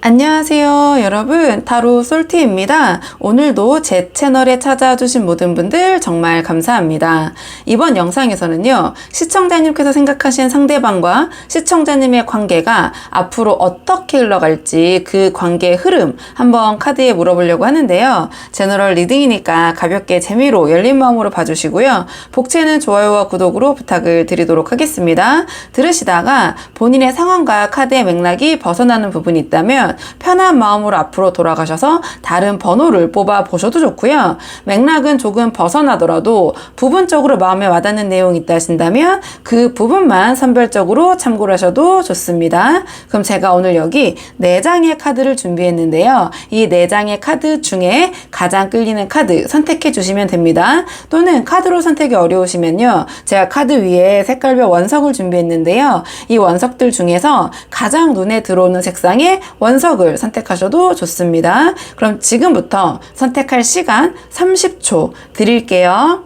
안녕하세요 여러분, 타로 솔티입니다. 오늘도 제 채널에 찾아주신 모든 분들 정말 감사합니다. 이번 영상에서는요, 시청자님께서 생각하신 상대방과 시청자님의 관계가 앞으로 어떻게 흘러갈지 그 관계의 흐름 한번 카드에 물어보려고 하는데요. 제너럴 리딩이니까 가볍게 재미로 열린 마음으로 봐주시고요. 복채는 좋아요와 구독으로 부탁을 드리도록 하겠습니다. 들으시다가 본인의 상황과 카드의 맥락이 벗어나는 부분이 있다면 편한 마음으로 앞으로 돌아가셔서 다른 번호를 뽑아 보셔도 좋고요. 맥락은 조금 벗어나더라도 부분적으로 마음에 와닿는 내용이 있다 하신다면 그 부분만 선별적으로 참고를 하셔도 좋습니다. 그럼 제가 오늘 여기 4장의 카드를 준비했는데요. 이 4장의 카드 중에 가장 끌리는 카드 선택해 주시면 됩니다. 또는 카드로 선택이 어려우시면요, 제가 카드 위에 색깔별 원석을 준비했는데요. 이 원석들 중에서 가장 눈에 들어오는 색상의 원석을 선택하셔도 좋습니다. 그럼 지금부터 선택할 시간 30초 드릴게요.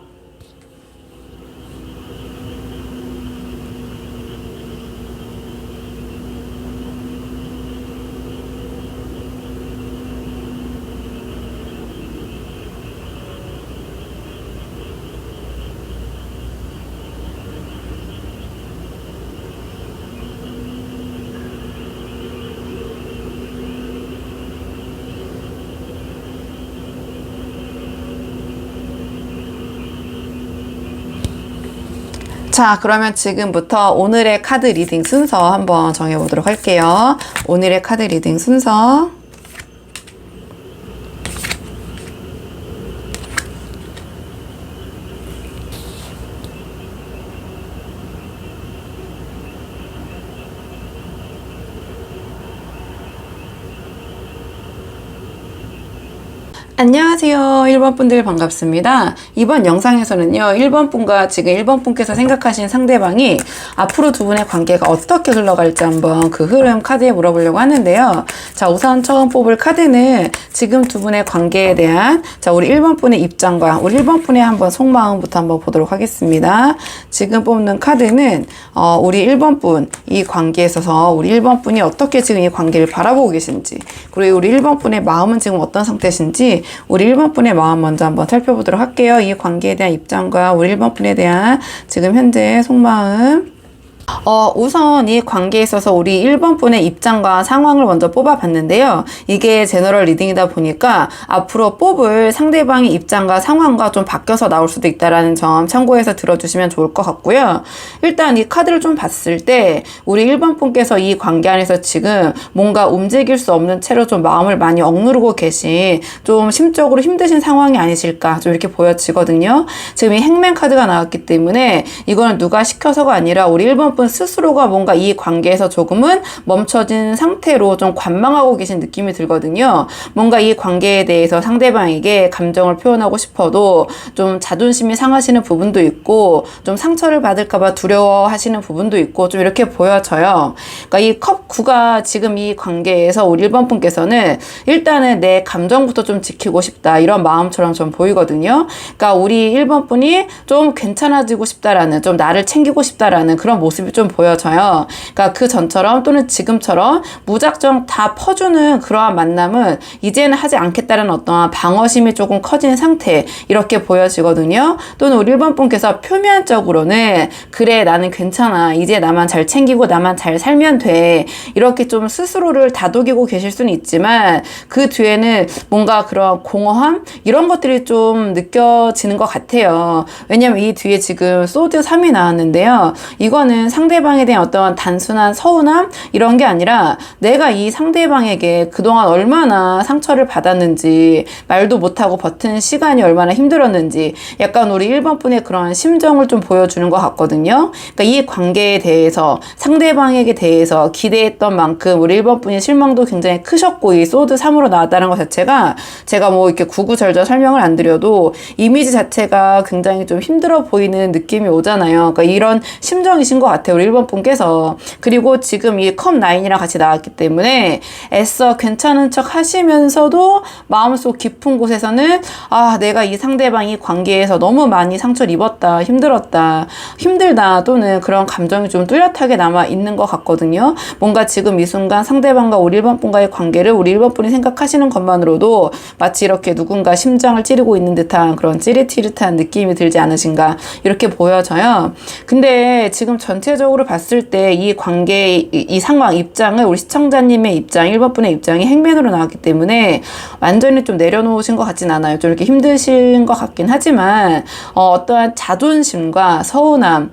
자, 그러면 지금부터 오늘의 카드 리딩 순서 한번 정해보도록 할게요. 오늘의 카드 리딩 순서. 안녕하세요 1번 분들 반갑습니다. 이번 영상에서는요, 1번 분과 지금 1번 분께서 생각하신 상대방이 앞으로 두 분의 관계가 어떻게 흘러갈지 한번 그 흐름 카드에 물어보려고 하는데요. 자, 우선 처음 뽑을 카드는 지금 두 분의 관계에 대한, 자, 우리 1번 분의 입장과 우리 1번 분의 한번 속마음부터 한번 보도록 하겠습니다. 지금 뽑는 카드는 우리 1번 분, 이 관계에 있어서 우리 1번 분이 어떻게 지금 이 관계를 바라보고 계신지, 그리고 우리 1번 분의 마음은 지금 어떤 상태신지 우리 1번 분의 마음 먼저 한번 살펴보도록 할게요. 이 관계에 대한 입장과 우리 1번 분에 대한 지금 현재 속마음. 우선 이 관계에 있어서 우리 1번 분의 입장과 상황을 먼저 뽑아봤는데요. 이게 제너럴 리딩이다 보니까 앞으로 뽑을 상대방의 입장과 상황과 좀 바뀌어서 나올 수도 있다는 점 참고해서 들어주시면 좋을 것 같고요. 일단 이 카드를 좀 봤을 때 우리 1번 분께서 이 관계 안에서 지금 뭔가 움직일 수 없는 채로 좀 마음을 많이 억누르고 계신, 좀 심적으로 힘드신 상황이 아니실까 좀 이렇게 보여지거든요. 지금 이 행맨 카드가 나왔기 때문에 이거는 누가 시켜서가 아니라 우리 1번 분 스스로가 뭔가 이 관계에서 조금은 멈춰진 상태로 좀 관망하고 계신 느낌이 들거든요. 뭔가 이 관계에 대해서 상대방에게 감정을 표현하고 싶어도 좀 자존심이 상하시는 부분도 있고, 좀 상처를 받을까봐 두려워하시는 부분도 있고, 좀 이렇게 보여져요. 그러니까 이 컵 9가 지금 이 관계에서 우리 1번 분께서는 일단은 내 감정부터 좀 지키고 싶다, 이런 마음처럼 좀 보이거든요. 그러니까 우리 1번 분이 좀 괜찮아지고 싶다라는, 좀 나를 챙기고 싶다라는 그런 모습이 좀 보여져요. 그러니까 그 전처럼 또는 지금처럼 무작정 다 퍼주는 그러한 만남은 이제는 하지 않겠다는 어떠한 방어심이 조금 커진 상태, 이렇게 보여지거든요. 또는 우리 1번 분께서 표면적으로는 그래 나는 괜찮아, 이제 나만 잘 챙기고 나만 잘 살면 돼, 이렇게 좀 스스로를 다독이고 계실 수는 있지만 그 뒤에는 뭔가 그런 공허함, 이런 것들이 좀 느껴지는 것 같아요. 왜냐면 이 뒤에 지금 소드 3이 나왔는데요. 이거는 상대방에 대한 어떤 단순한 서운함, 이런 게 아니라 내가 이 상대방에게 그동안 얼마나 상처를 받았는지, 말도 못하고 버티는 시간이 얼마나 힘들었는지, 약간 우리 1번 분의 그런 심정을 좀 보여주는 것 같거든요. 그러니까 이 관계에 대해서, 상대방에게 대해서 기대했던 만큼 우리 1번 분이 실망도 굉장히 크셨고, 이 소드 3으로 나왔다는 것 자체가 제가 뭐 이렇게 구구절절 설명을 안 드려도 이미지 자체가 굉장히 좀 힘들어 보이는 느낌이 오잖아요. 그러니까 이런 심정이신 것 같아요. 같아요. 우리 1번 분께서. 그리고 지금 이 컵 9이랑 같이 나왔기 때문에 애써 괜찮은 척 하시면서도 마음속 깊은 곳에서는 아, 내가 이 상대방이 관계에서 너무 많이 상처를 입었다, 힘들다 또는 그런 감정이 좀 뚜렷하게 남아 있는 것 같거든요. 뭔가 지금 이 순간 상대방과 우리 1번 분과의 관계를 우리 1번 분이 생각하시는 것만으로도 마치 이렇게 누군가 심장을 찌르고 있는 듯한 그런 찌릿찌릿한 느낌이 들지 않으신가 이렇게 보여져요. 근데 지금 전체적으로 봤을 때 이 관계, 이 상황 입장을 우리 시청자님의 입장, 1번 분의 입장이 행맨으로 나왔기 때문에 완전히 좀 내려놓으신 것 같진 않아요. 좀 이렇게 힘드신 것 같긴 하지만 어떠한 자존심과 서운함,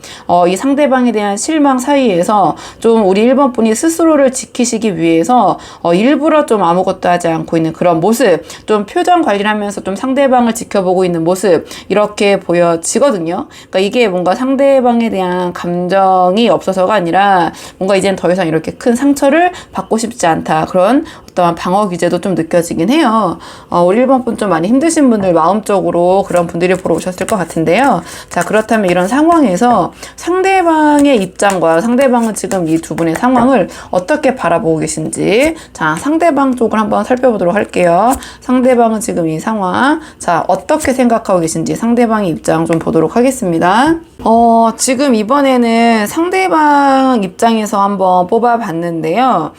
이 상대방에 대한 실망 사이에서 좀 우리 1번 분이 스스로를 지키시기 위해서 일부러 좀 아무것도 하지 않고 있는 그런 모습, 좀 표정 관리를 하면서 좀 상대방을 지켜보고 있는 모습 이렇게 보여지거든요. 그러니까 이게 뭔가 상대방에 대한 감정이 없어서가 아니라 뭔가 이제는 더 이상 이렇게 큰 상처를 받고 싶지 않다. 그런 어떠한 방어 기제도 좀 느껴지긴 해요. 우리 1번 분 좀 많이 힘드신 분들 마음적으로 그런 분들이 보러 오셨을 것 같은데요. 자, 그렇다면 이런 상황에서 상대방의 입장과 상대방은 지금 이 두 분의 상황을 어떻게 바라보고 계신지 자, 상대방 쪽을 한번 살펴보도록 할게요. 상대방은 지금 이 상황 자, 어떻게 생각하고 계신지 상대방의 입장 좀 보도록 하겠습니다. 지금 이번에는 상대방 입장에서 한번 뽑아봤는데요.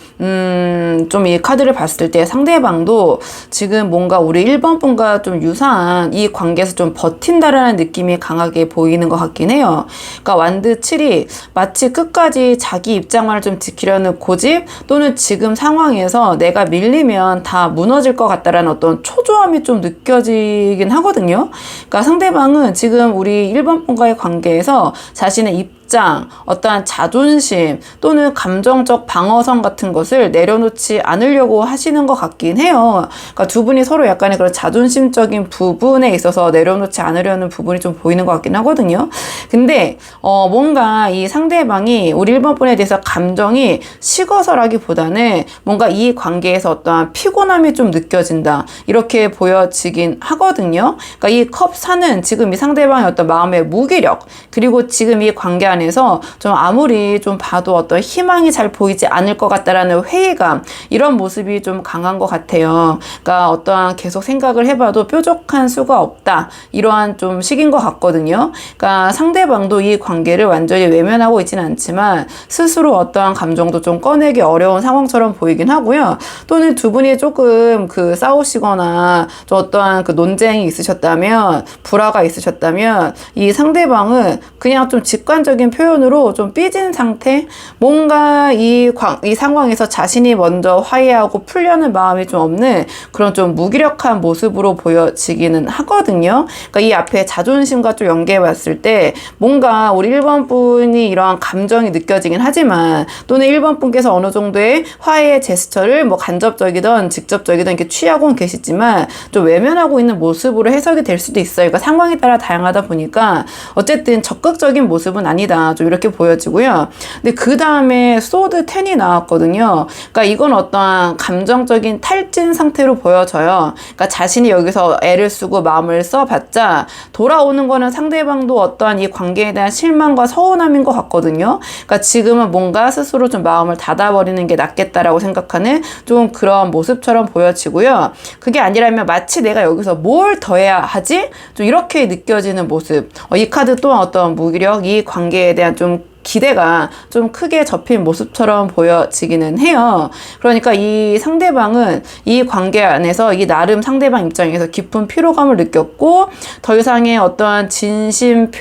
좀 이 카드를 봤을 때 상대방도 지금 뭔가 우리 1번 분과 좀 유사한 이 관계에서 좀 버틴다라는 느낌이 강하게 보이는 것 같긴 해요. 그러니까 완드 7이 마치 끝까지 자기 입장만을 좀 지키려는 고집 또는 지금 상황에서 내가 밀리면 다 무너질 것 같다라는 어떤 초조함이 좀 느껴지긴 하거든요. 그러니까 상대방은 지금 우리 1번 분과의 관계에서 자신의 입장, 어떠한 자존심 또는 감정적 방어선 같은 것을 내려놓지 않으려고 하시는 것 같긴 해요. 그러니까 두 분이 서로 약간의 그런 자존심적인 부분에 있어서 내려놓지 않으려는 부분이 좀 보이는 것 같긴 하거든요. 근데 뭔가 이 상대방이 우리 1번 분에 대해서 감정이 식어서라기보다는 뭔가 이 관계에서 어떠한 피곤함이 좀 느껴진다 이렇게 보여지긴 하거든요. 그러니까 이 컵 4는 지금 이 상대방의 어떤 마음의 무기력 그리고 지금 이 관계 안에서 좀 아무리 좀 봐도 어떤 희망이 잘 보이지 않을 것 같다라는 회의감 이런 모습이 좀 강한 것 같아요. 그러니까 어떠한 계속 생각을 해봐도 뾰족한 수가 없다 이러한 좀 식인 것 같거든요. 그러니까 상대방도 이 관계를 완전히 외면하고 있지는 않지만 스스로 어떠한 감정도 좀 꺼내기 어려운 상황처럼 보이긴 하고요. 또는 두 분이 조금 그 싸우시거나 좀 어떠한 그 논쟁이 있으셨다면 불화가 있으셨다면 이 상대방은 그냥 좀 직관적인 표현으로 좀 삐진 상태 뭔가 이 상황에서 자신이 먼저 화해하고 풀려는 마음이 좀 없는 그런 좀 무기력한 모습으로 보여지기는 하거든요. 그러니까 이 앞에 자존심과 좀 연계해 봤을 때 뭔가 우리 1번 분이 이러한 감정이 느껴지긴 하지만 또는 1번 분께서 어느 정도의 화해의 제스처를 뭐 간접적이든 직접적이든 이렇게 취하고 계시지만 좀 외면하고 있는 모습으로 해석이 될 수도 있어요. 그러니까 상황에 따라 다양하다 보니까 어쨌든 적극적인 모습은 아니다. 좀 이렇게 보여지고요. 근데 그 다음에 소드 10이 나왔거든요. 그러니까 이건 어떠한 감정적인 탈진 상태로 보여져요. 그러니까 자신이 여기서 애를 쓰고 마음을 써봤자 돌아오는 거는 상대방도 어떠한 이 관계에 대한 실망과 서운함인 것 같거든요. 그러니까 지금은 뭔가 스스로 좀 마음을 닫아버리는 게 낫겠다라고 생각하는 좀 그런 모습처럼 보여지고요. 그게 아니라면 마치 내가 여기서 뭘 더 해야 하지? 좀 이렇게 느껴지는 모습. 이 카드 또한 어떤 무기력, 이 관계에 대한 좀 기대가 좀 크게 접힌 모습처럼 보여지기는 해요. 그러니까 이 상대방은 이 관계 안에서 이 나름 상대방 입장에서 깊은 피로감을 느꼈고 더 이상의 어떠한 진심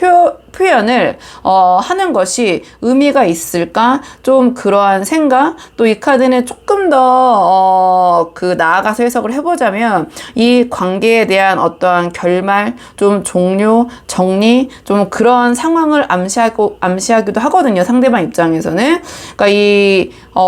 표현을 하는 것이 의미가 있을까? 좀 그러한 생각 또 이 카드는 조금 더 나아가서 해석을 해보자면 이 관계에 대한 어떠한 결말 좀 종료 정리 좀 그런 상황을 암시하기도 하거든요. 상대방 입장에서는 그러니까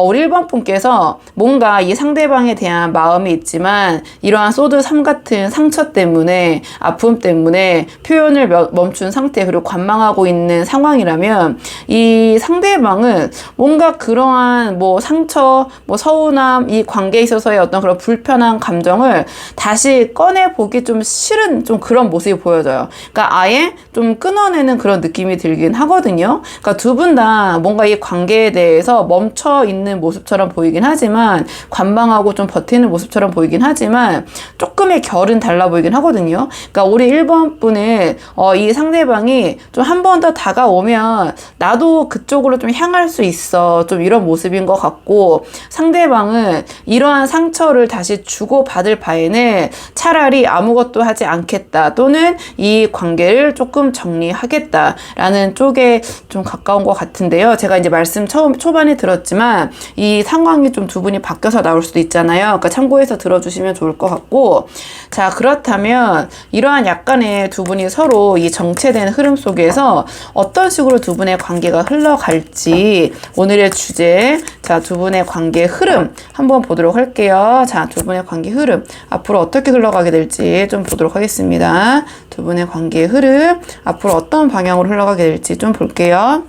우리 1번 분께서 뭔가 이 상대방에 대한 마음이 있지만 이러한 소드 3 같은 상처 때문에 아픔 때문에 표현을 멈춘 상태 그리고 관망 관망하고 있는 상황이라면 이 상대방은 뭔가 그러한 뭐 상처, 뭐 서운함, 이 관계에 있어서의 어떤 그런 불편한 감정을 다시 꺼내보기 좀 싫은 좀 그런 모습이 보여져요. 그러니까 아예 좀 끊어내는 그런 느낌이 들긴 하거든요. 그러니까 두 분 다 뭔가 이 관계에 대해서 멈춰 있는 모습처럼 보이긴 하지만, 관망하고 좀 버티는 모습처럼 보이긴 하지만 조금의 결은 달라 보이긴 하거든요. 그러니까 우리 1번 분은 이 상대방이 좀 한 번 더 다가오면 나도 그쪽으로 좀 향할 수 있어, 좀 이런 모습인 것 같고, 상대방은 이러한 상처를 다시 주고받을 바에는 차라리 아무것도 하지 않겠다, 또는 이 관계를 조금 정리하겠다라는 쪽에 좀 가까운 것 같은데요. 제가 이제 말씀 초반에 들었지만 이 상황이 좀 두 분이 바뀌어서 나올 수도 있잖아요. 그러니까 참고해서 들어주시면 좋을 것 같고, 자, 그렇다면 이러한 약간의 두 분이 서로 이 정체된 흐름 속에서 어떤 식으로 두 분의 관계가 흘러갈지, 오늘의 주제, 자, 두 분의 관계의 흐름 한번 보도록 할게요. 자, 두 분의 관계 흐름 앞으로 어떻게 흘러가게 될지 좀 보도록 하겠습니다. 두 분의 관계의 흐름 앞으로 어떤 방향으로 흘러가게 될지 좀 볼게요.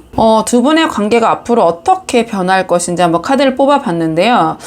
두 분의 관계가 앞으로 어떻게 변할 것인지 한번 카드를 뽑아봤는데요.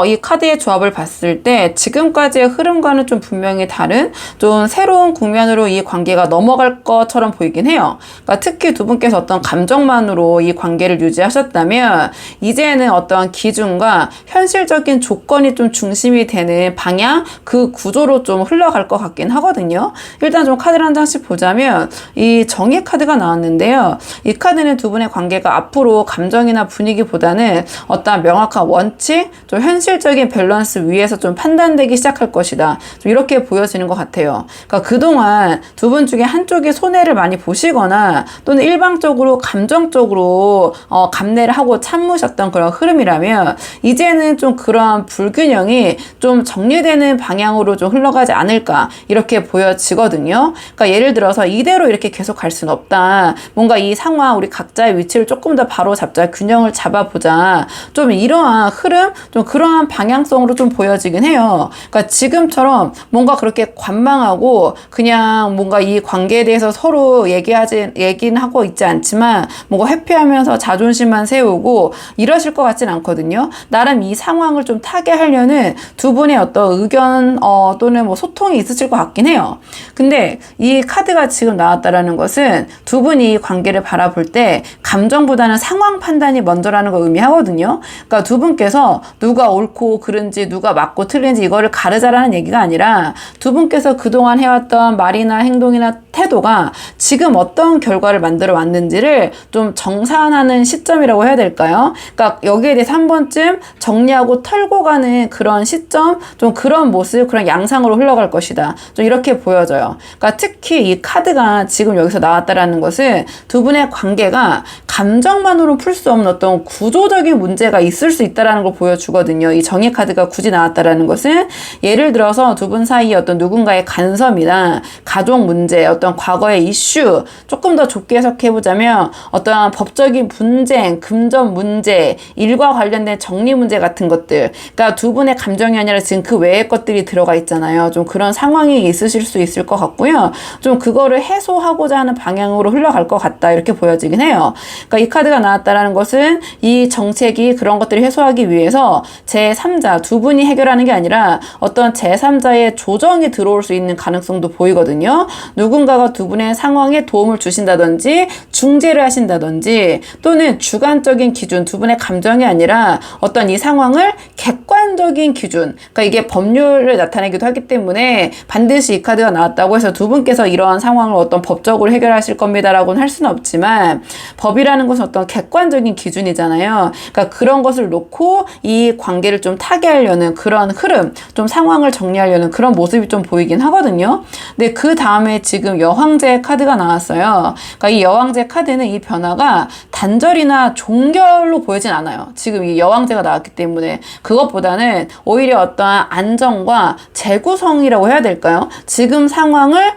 이 카드의 조합을 봤을 때 지금까지의 흐름과는 좀 분명히 다른 좀 새로운 국면으로 이 관계가 넘어갈 것처럼 보이긴 해요. 그러니까 특히 두 분께서 어떤 감정만으로 이 관계를 유지하셨다면 이제는 어떠한 기준과 현실적인 조건이 좀 중심이 되는 방향, 그 구조로 좀 흘러갈 것 같긴 하거든요. 일단 좀 카드를 한 장씩 보자면 이 정의 카드가 나왔는데요. 이 카드는 두 분의 관계가 앞으로 감정이나 분위기보다는 어떤 명확한 원칙, 좀 현실적인 밸런스 위에서 좀 판단되기 시작할 것이다, 좀 이렇게 보여지는 것 같아요. 그러니까 그동안 두 분 중에 한쪽이 손해를 많이 보시거나 또는 일방적으로 감정적으로 감내를 하고 참으셨던 그런 흐름이라면 이제는 좀 그러한 불균형이 좀 정리되는 방향으로 좀 흘러가지 않을까, 이렇게 보여지거든요. 그러니까 예를 들어서 이대로 이렇게 계속 갈 수는 없다, 뭔가 이 상황 우리 각자의 위치를 조금 더 바로 잡자, 균형을 잡아보자, 좀 이러한 흐름, 좀 그러한 방향성으로 좀 보여지긴 해요. 그러니까 지금처럼 뭔가 그렇게 관망하고 그냥 뭔가 이 관계에 대해서 서로 얘기는 하고 있지 않지만 뭔가 회피하면서 자존심만 세우고 이러실 것 같진 않거든요. 나름 이 상황을 좀 타개하려는 두 분의 어떤 의견 또는 뭐 소통이 있으실 것 같긴 해요. 근데 이 카드가 지금 나왔다라는 것은 두 분이 이 관계를 바라볼 때 감정보다는 상황 판단이 먼저라는 걸 의미하거든요. 그러니까 두 분께서 누가 옳고 그른지, 누가 맞고 틀린지 이거를 가르자라는 얘기가 아니라 두 분께서 그동안 해왔던 말이나 행동이나 태도가 지금 어떤 결과를 만들어 왔는지를 좀 정산하는 시점이라고 해야 될까요? 그러니까 여기에 대해서 한 번쯤 정리하고 털고 가는 그런 시점, 좀 그런 모습, 그런 양상으로 흘러갈 것이다, 좀 이렇게 보여져요. 그러니까 특히 이 카드가 지금 여기서 나왔다라는 것은 두 분의 관계가 감정만으로 풀 수 없는 어떤 구조적인 문제가 있을 수 있다라는 걸 보여주거든요. 이 정의 카드가 굳이 나왔다라는 것은 예를 들어서 두 분 사이에 어떤 누군가의 간섭이나 가족 문제, 어떤 과거의 이슈, 조금 더 좁게 해석해보자면 어떠한 법적인 분쟁, 금전 문제, 일과 관련된 정리 문제 같은 것들, 그러니까 두 분의 감정이 아니라 지금 그 외의 것들이 들어가 있잖아요. 좀 그런 상황이 있으실 수 있을 것 같고요. 좀 그거를 해소하고자 하는 방향으로 흘러갈 것 같다, 이렇게 보여지긴 해요. 그러니까 이 카드가 나왔다라는 것은 이 정책이 그런 것들을 해소하기 위해서 제3자 두 분이 해결하는 게 아니라 어떤 제3자의 조정이 들어올 수 있는 가능성도 보이거든요. 누군가가 두 분의 상황에 도움을 주신다든지 중재를 하신다든지, 또는 주관적인 기준, 두 분의 감정이 아니라 어떤 이 상황을 객관적인 기준, 그러니까 이게 법률을 나타내기도 하기 때문에 반드시 이 카드가 나왔다고 해서 두 분께서 이러한 상황을 어떤 법적으로 해결하실 겁니다라고는 할 수는 없지만, 법이라는 것은 어떤 객관적인 기준이잖아요. 그러니까 그런 것을 놓고 이 관계를 좀 타개하려는 그런 흐름, 좀 상황을 정리하려는 그런 모습이 좀 보이긴 하거든요. 근데 그 다음에 지금 여왕제 카드가 나왔어요. 그러니까 이 여왕제 카드는 이 변화가 단절이나 종결로 보이진 않아요. 지금 이 여왕제가 나왔기 때문에 그것보다는 오히려 어떠한 안정과 재구성이라고 해야 될까요? 지금 상황을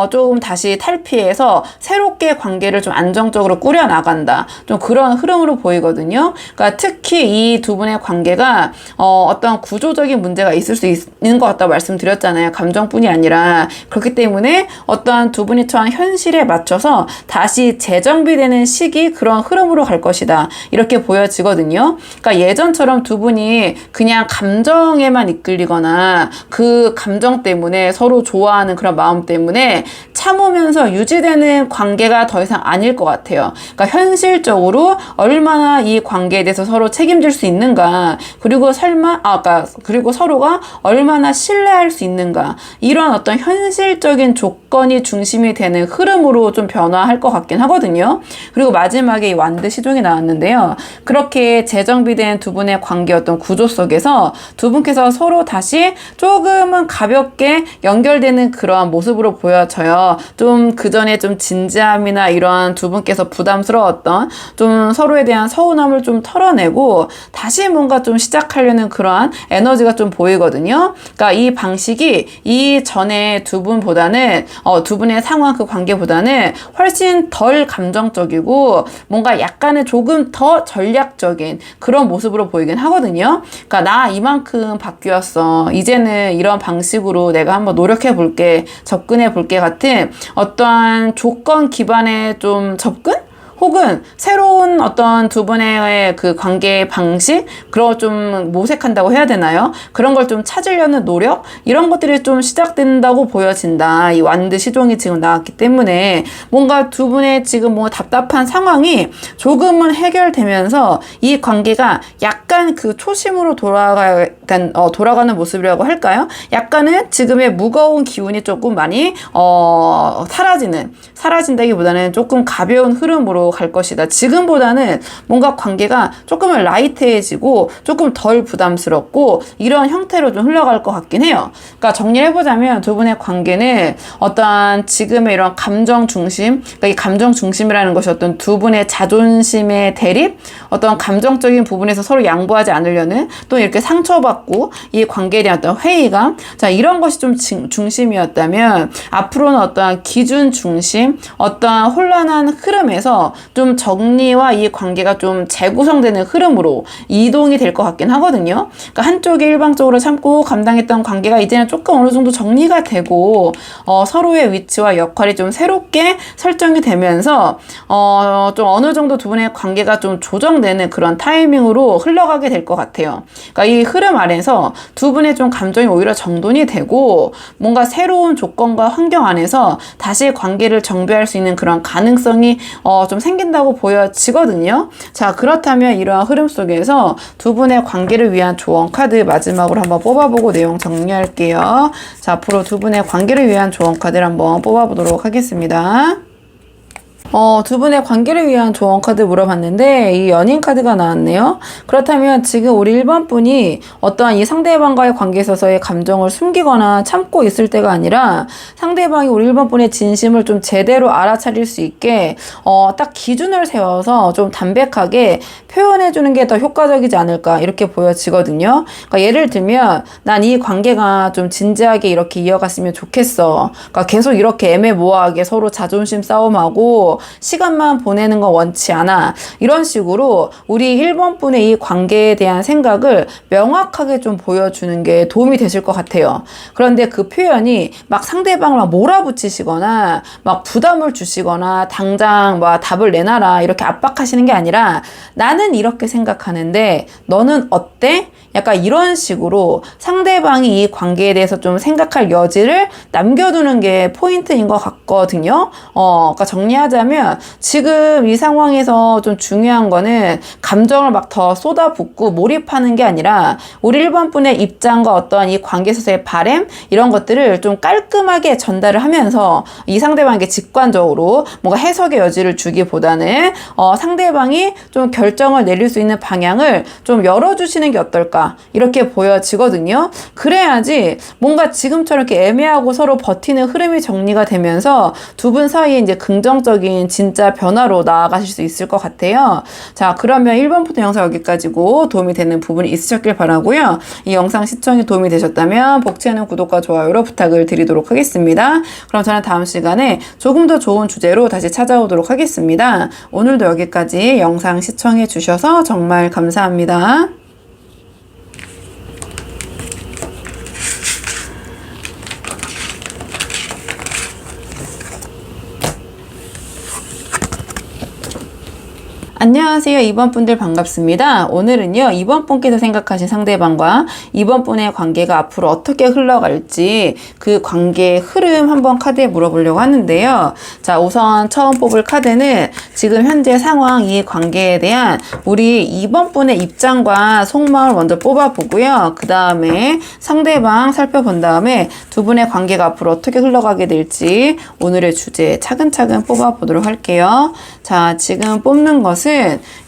좀 다시 탈피해서 새롭게 관계를 좀 안정적으로 꾸려나가 나간다. 좀 그런 흐름으로 보이거든요. 그러니까 특히 이 두 분의 관계가 어떤 구조적인 문제가 있을 수 있는 것 같다고 말씀드렸잖아요. 감정뿐이 아니라. 그렇기 때문에 어떠한 두 분이 처한 현실에 맞춰서 다시 재정비되는 시기 그런 흐름으로 갈 것이다. 이렇게 보여지거든요. 그러니까 예전처럼 두 분이 그냥 감정에만 이끌리거나 그 감정 때문에 서로 좋아하는 그런 마음 때문에 참으면서 유지되는 관계가 더 이상 아닐 것 같아요. 그러니까 현실적으로 얼마나 이 관계에 대해서 서로 책임질 수 있는가, 그리고 그리고 서로가 얼마나 신뢰할 수 있는가, 이런 어떤 현실적인 조건이 중심이 되는 흐름으로 좀 변화할 것 같긴 하거든요. 그리고 마지막에 이 완드 시종이 나왔는데요. 그렇게 재정비된 두 분의 관계 어떤 구조 속에서 두 분께서 서로 다시 조금은 가볍게 연결되는 그러한 모습으로 보여져요. 좀 그전에 좀 진지함이나 이러한 두 분께서 부담스러웠던 좀 서로에 대한 서운함을 좀 털어내고 다시 뭔가 좀 시작하려는 그러한 에너지가 좀 보이거든요. 그러니까 이 방식이 이전에 두 분보다는 두 분의 상황 그 관계보다는 훨씬 덜 감정적이고 뭔가 약간은 조금 더 전략적인 그런 모습으로 보이긴 하거든요. 그러니까 나 이만큼 바뀌었어. 이제는 이런 방식으로 내가 한번 노력해 볼게. 접근해 볼게 같은 어떠한 조건 기반의 좀 접근? 혹은 새로운 어떤 두 분의 그 관계 방식, 그런 거 좀 모색한다고 해야 되나요? 그런 걸 좀 찾으려는 노력? 이런 것들이 좀 시작된다고 보여진다. 이 완드 시종이 지금 나왔기 때문에 뭔가 두 분의 지금 뭐 답답한 상황이 조금은 해결되면서 이 관계가 약간 그 초심으로 돌아가는 모습이라고 할까요? 약간은 지금의 무거운 기운이 조금 많이 사라진다기보다는 조금 가벼운 흐름으로 갈 것이다. 지금보다는 뭔가 관계가 조금은 라이트해지고 조금 덜 부담스럽고 이런 형태로 좀 흘러갈 것 같긴 해요. 그러니까 정리해보자면 두 분의 관계는 어떠한 지금의 이런 감정 중심, 그러니까 이 감정 중심이라는 것이 어떤 두 분의 자존심의 대립, 어떤 감정적인 부분에서 서로 양보하지 않으려는, 또 이렇게 상처받고 이 관계에 대한 어떤 회의감, 자, 이런 것이 좀 중심이었다면 앞으로는 어떠한 기준 중심, 어떠한 혼란한 흐름에서 좀 정리와 이 관계가 좀 재구성되는 흐름으로 이동이 될 것 같긴 하거든요. 그러니까 한쪽이 일방적으로 참고 감당했던 관계가 이제는 조금 어느 정도 정리가 되고 서로의 위치와 역할이 좀 새롭게 설정이 되면서 좀 어느 정도 두 분의 관계가 좀 조정되는 그런 타이밍으로 흘러가게 될 것 같아요. 그러니까 이 흐름 안에서 두 분의 좀 감정이 오히려 정돈이 되고 뭔가 새로운 조건과 환경 안에서 다시 관계를 정비할 수 있는 그런 가능성이 좀 생긴다고 보여지거든요. 자, 그렇다면 이러한 흐름 속에서 두 분의 관계를 위한 조언 카드 마지막으로 한번 뽑아보고 내용 정리할게요. 자, 앞으로 두 분의 관계를 위한 조언 카드를 한번 뽑아보도록 하겠습니다. 두 분의 관계를 위한 조언 카드 물어봤는데 이 연인 카드가 나왔네요. 그렇다면 지금 우리 1번 분이 어떠한 이 상대방과의 관계에 있어서의 감정을 숨기거나 참고 있을 때가 아니라 상대방이 우리 1번 분의 진심을 좀 제대로 알아차릴 수 있게 딱 기준을 세워서 좀 담백하게 표현해주는 게 더 효과적이지 않을까 이렇게 보여지거든요. 그러니까 예를 들면 난 이 관계가 좀 진지하게 이렇게 이어갔으면 좋겠어. 그러니까 계속 이렇게 애매모호하게 서로 자존심 싸움하고 시간만 보내는 건 원치 않아. 이런 식으로 우리 1번 분의 이 관계에 대한 생각을 명확하게 좀 보여주는 게 도움이 되실 것 같아요. 그런데 그 표현이 막 상대방을 막 몰아붙이시거나 막 부담을 주시거나 당장 막 답을 내놔라 이렇게 압박하시는 게 아니라 나는 이렇게 생각하는데 너는 어때? 약간 이런 식으로 상대방이 이 관계에 대해서 좀 생각할 여지를 남겨두는 게 포인트인 것 같거든요. 그러니까 정리하자면 지금 이 상황에서 좀 중요한 거는 감정을 막 더 쏟아붓고 몰입하는 게 아니라 우리 1번 분의 입장과 어떠한 이 관계에서의 바램 이런 것들을 좀 깔끔하게 전달을 하면서 이 상대방에게 직관적으로 뭔가 해석의 여지를 주기보다는 상대방이 좀 결정을 내릴 수 있는 방향을 좀 열어주시는 게 어떨까. 좋아 이렇게 보여지거든요. 그래야지 뭔가 지금처럼 이렇게 애매하고 서로 버티는 흐름이 정리가 되면서 두 분 사이에 이제 긍정적인 진짜 변화로 나아가실 수 있을 것 같아요. 자, 그러면 1번부터 영상 여기까지고 도움이 되는 부분이 있으셨길 바라고요. 이 영상 시청이 도움이 되셨다면 복채는 구독과 좋아요로 부탁을 드리도록 하겠습니다. 그럼 저는 다음 시간에 조금 더 좋은 주제로 다시 찾아오도록 하겠습니다. 오늘도 여기까지 영상 시청해 주셔서 정말 감사합니다. 안녕하세요. 2번 분들 반갑습니다. 오늘은요, 2번 분께서 생각하신 상대방과 2번 분의 관계가 앞으로 어떻게 흘러갈지 그 관계의 흐름 한번 카드에 물어보려고 하는데요. 자, 우선 처음 뽑을 카드는 지금 현재 상황, 이 관계에 대한 우리 2번 분의 입장과 속마음을 먼저 뽑아보고요. 그 다음에 상대방 살펴본 다음에 두 분의 관계가 앞으로 어떻게 흘러가게 될지 오늘의 주제 차근차근 뽑아보도록 할게요. 자, 지금 뽑는 것은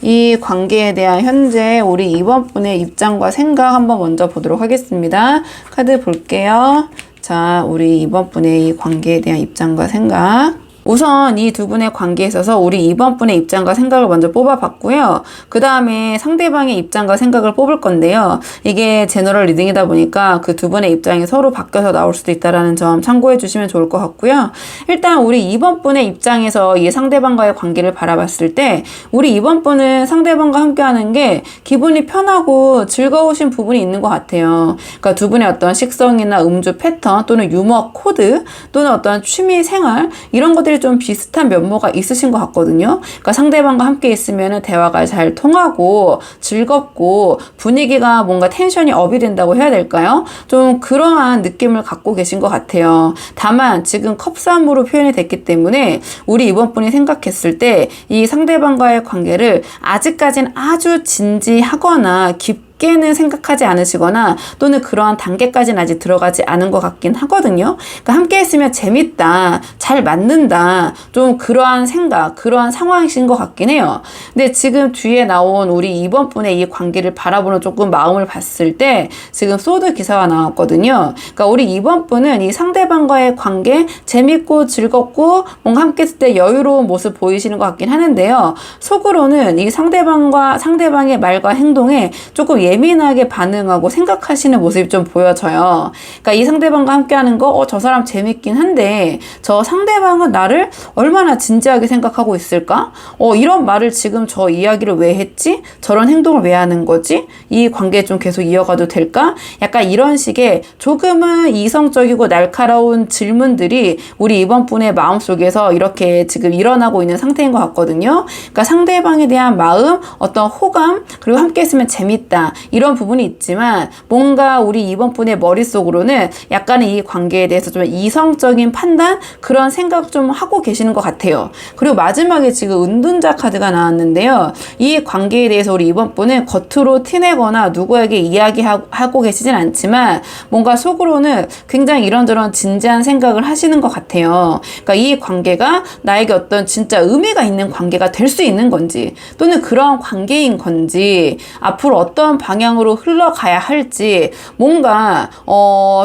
이 관계에 대한 현재 우리 2번 분의 입장과 생각 한번 먼저 보도록 하겠습니다. 카드 볼게요. 자, 우리 2번 분의 이 관계에 대한 입장과 생각. 우선 이 두 분의 관계에 있어서 우리 2번 분의 입장과 생각을 먼저 뽑아봤고요. 그 다음에 상대방의 입장과 생각을 뽑을 건데요. 이게 제너럴 리딩이다 보니까 그 두 분의 입장이 서로 바뀌어서 나올 수도 있다는 점 참고해 주시면 좋을 것 같고요. 일단 우리 2번 분의 입장에서 이 상대방과의 관계를 바라봤을 때 우리 2번 분은 상대방과 함께하는 게 기분이 편하고 즐거우신 부분이 있는 것 같아요. 그러니까 두 분의 어떤 식성이나 음주 패턴 또는 유머 코드 또는 어떤 취미 생활 이런 것들이 좀 비슷한 면모가 있으신 것 같거든요. 그러니까 상대방과 함께 있으면 대화가 잘 통하고 즐겁고 분위기가 뭔가 텐션이 업이 된다고 해야 될까요? 좀 그러한 느낌을 갖고 계신 것 같아요. 다만 지금 컵3으로 표현이 됐기 때문에 우리 이번 분이 생각했을 때 이 상대방과의 관계를 아직까지는 아주 진지하거나 깊게는 생각하지 않으시거나 또는 그러한 단계까지는 아직 들어가지 않은 것 같긴 하거든요. 그러니까 함께 있으면 재밌다, 잘 맞는다, 좀 그러한 생각, 그러한 상황이신 것 같긴 해요. 근데 지금 뒤에 나온 우리 2번 분의 이 관계를 바라보는 조금 마음을 봤을 때 지금 소드 기사가 나왔거든요. 그러니까 우리 2번 분은 이 상대방과의 관계 재밌고 즐겁고 뭔가 함께 있을 때 여유로운 모습 보이시는 것 같긴 하는데요. 속으로는 이 상대방의 말과 행동에 조금 예민하게 반응하고 생각하시는 모습이 좀 보여져요. 그러니까 이 상대방과 함께하는 거, 저 사람 재밌긴 한데 저 상대방은 나를 얼마나 진지하게 생각하고 있을까? 이런 말을 지금 저 이야기를 왜 했지? 저런 행동을 왜 하는 거지? 이 관계 좀 계속 이어가도 될까? 약간 이런 식의 조금은 이성적이고 날카로운 질문들이 우리 이번 분의 마음속에서 이렇게 지금 일어나고 있는 상태인 것 같거든요. 그러니까 상대방에 대한 마음, 어떤 호감, 그리고 함께 있으면 재밌다. 이런 부분이 있지만 뭔가 우리 이번 분의 머릿속으로는 약간의 이 관계에 대해서 좀 이성적인 판단 그런 생각 좀 하고 계시는 것 같아요. 그리고 마지막에 지금 은둔자 카드가 나왔는데요. 이 관계에 대해서 우리 이번 분은 겉으로 티내거나 누구에게 이야기하고 계시진 않지만 뭔가 속으로는 굉장히 이런저런 진지한 생각을 하시는 것 같아요. 그러니까 이 관계가 나에게 어떤 진짜 의미가 있는 관계가 될 수 있는 건지 또는 그런 관계인 건지 앞으로 어떤 방향으로 흘러가야 할지 뭔가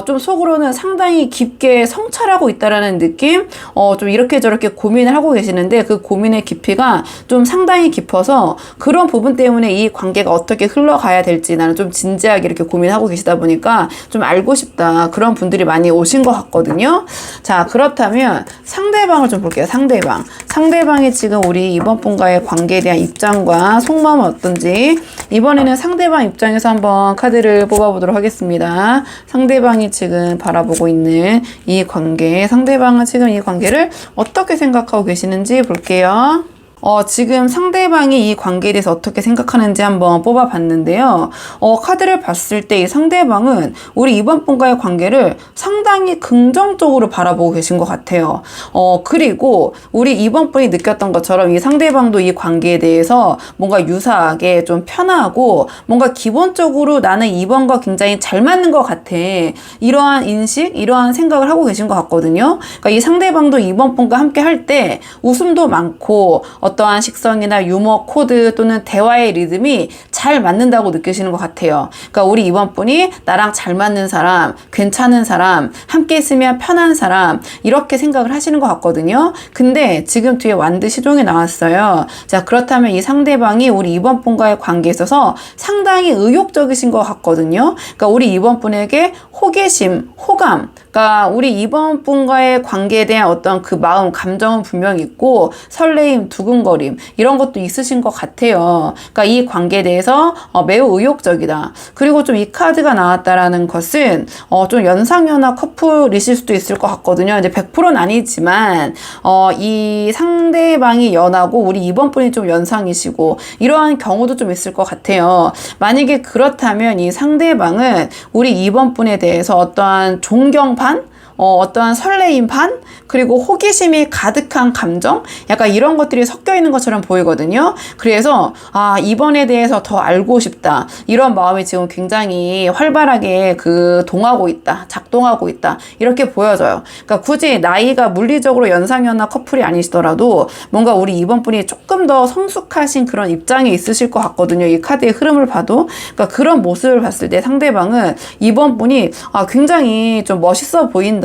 좀 속으로는 상당히 깊게 성찰하고 있다라는 느낌? 좀 이렇게 저렇게 고민을 하고 계시는데 그 고민의 깊이가 좀 상당히 깊어서 그런 부분 때문에 이 관계가 어떻게 흘러가야 될지 나는 좀 진지하게 이렇게 고민하고 계시다 보니까 좀 알고 싶다. 그런 분들이 많이 오신 것 같거든요. 자, 그렇다면 상대방을 좀 볼게요. 상대방이 지금 우리 이번 분과의 관계에 대한 입장과 속마음은 어떤지 이번에는 상대방 입장에서 한번 카드를 뽑아보도록 하겠습니다. 상대방이 지금 바라보고 있는 이 관계, 상대방은 지금 이 관계를 어떻게 생각하고 계시는지 볼게요. 지금 상대방이 이 관계에 대해서 어떻게 생각하는지 한번 뽑아봤는데요. 카드를 봤을 때 이 상대방은 우리 이번 분과의 관계를 상당히 긍정적으로 바라보고 계신 것 같아요. 그리고 우리 이번 분이 느꼈던 것처럼 이 상대방도 이 관계에 대해서 뭔가 유사하게 좀 편하고 뭔가 기본적으로 나는 이번과 굉장히 잘 맞는 것 같아. 이러한 인식, 이러한 생각을 하고 계신 것 같거든요. 그러니까 이 상대방도 이번 분과 함께 할 때 웃음도 많고 어떠한 식성이나 유머 코드 또는 대화의 리듬이 잘 맞는다고 느끼시는 것 같아요. 그러니까 우리 이번 분이 나랑 잘 맞는 사람, 괜찮은 사람, 함께 있으면 편한 사람, 이렇게 생각을 하시는 것 같거든요. 근데 지금 뒤에 완드 시종이 나왔어요. 자, 그렇다면 이 상대방이 우리 이번 분과의 관계에 있어서 상당히 의욕적이신 것 같거든요. 그러니까 우리 이번 분에게 호기심, 호감, 그러니까 우리 이번 분과의 관계에 대한 어떤 그 마음, 감정은 분명히 있고 설레임, 두근거림 이런 것도 있으신 것 같아요. 그러니까 이 관계에 대해서 매우 의욕적이다. 그리고 좀 이 카드가 나왔다라는 것은 좀 연상연하 커플이실 수도 있을 것 같거든요. 이제 100%는 아니지만 이 상대방이 연하고 우리 이번 분이 좀 연상이시고 이러한 경우도 좀 있을 것 같아요. 만약에 그렇다면 이 상대방은 우리 이번 분에 대해서 어떠한 존경반? 어떠한 설레임 반? 그리고 호기심이 가득한 감정? 약간 이런 것들이 섞여 있는 것처럼 보이거든요. 그래서 이번에 대해서 더 알고 싶다. 이런 마음이 지금 굉장히 활발하게 동하고 있다. 작동하고 있다. 이렇게 보여져요. 그러니까 굳이 나이가 물리적으로 연상연하 커플이 아니시더라도 뭔가 우리 이번 분이 조금 더 성숙하신 그런 입장에 있으실 것 같거든요. 이 카드의 흐름을 봐도. 그러니까 그런 모습을 봤을 때 상대방은 이번 분이 굉장히 좀 멋있어 보인다.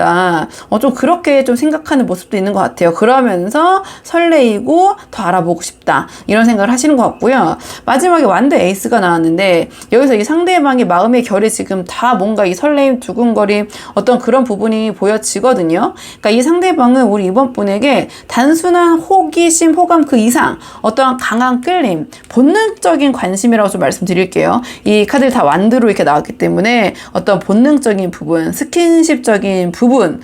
좀 그렇게 좀 생각하는 모습도 있는 것 같아요. 그러면서 설레이고 더 알아보고 싶다. 이런 생각을 하시는 것 같고요. 마지막에 완드 에이스가 나왔는데 여기서 이 상대방의 마음의 결이 지금 다 뭔가 이 설레임, 두근거림 어떤 그런 부분이 보여지거든요. 그러니까 이 상대방은 우리 이번 분에게 단순한 호기심, 호감 그 이상 어떠한 강한 끌림, 본능적인 관심이라고 좀 말씀드릴게요. 이 카드를 다 완드로 이렇게 나왔기 때문에 어떤 본능적인 부분, 스킨십적인 부분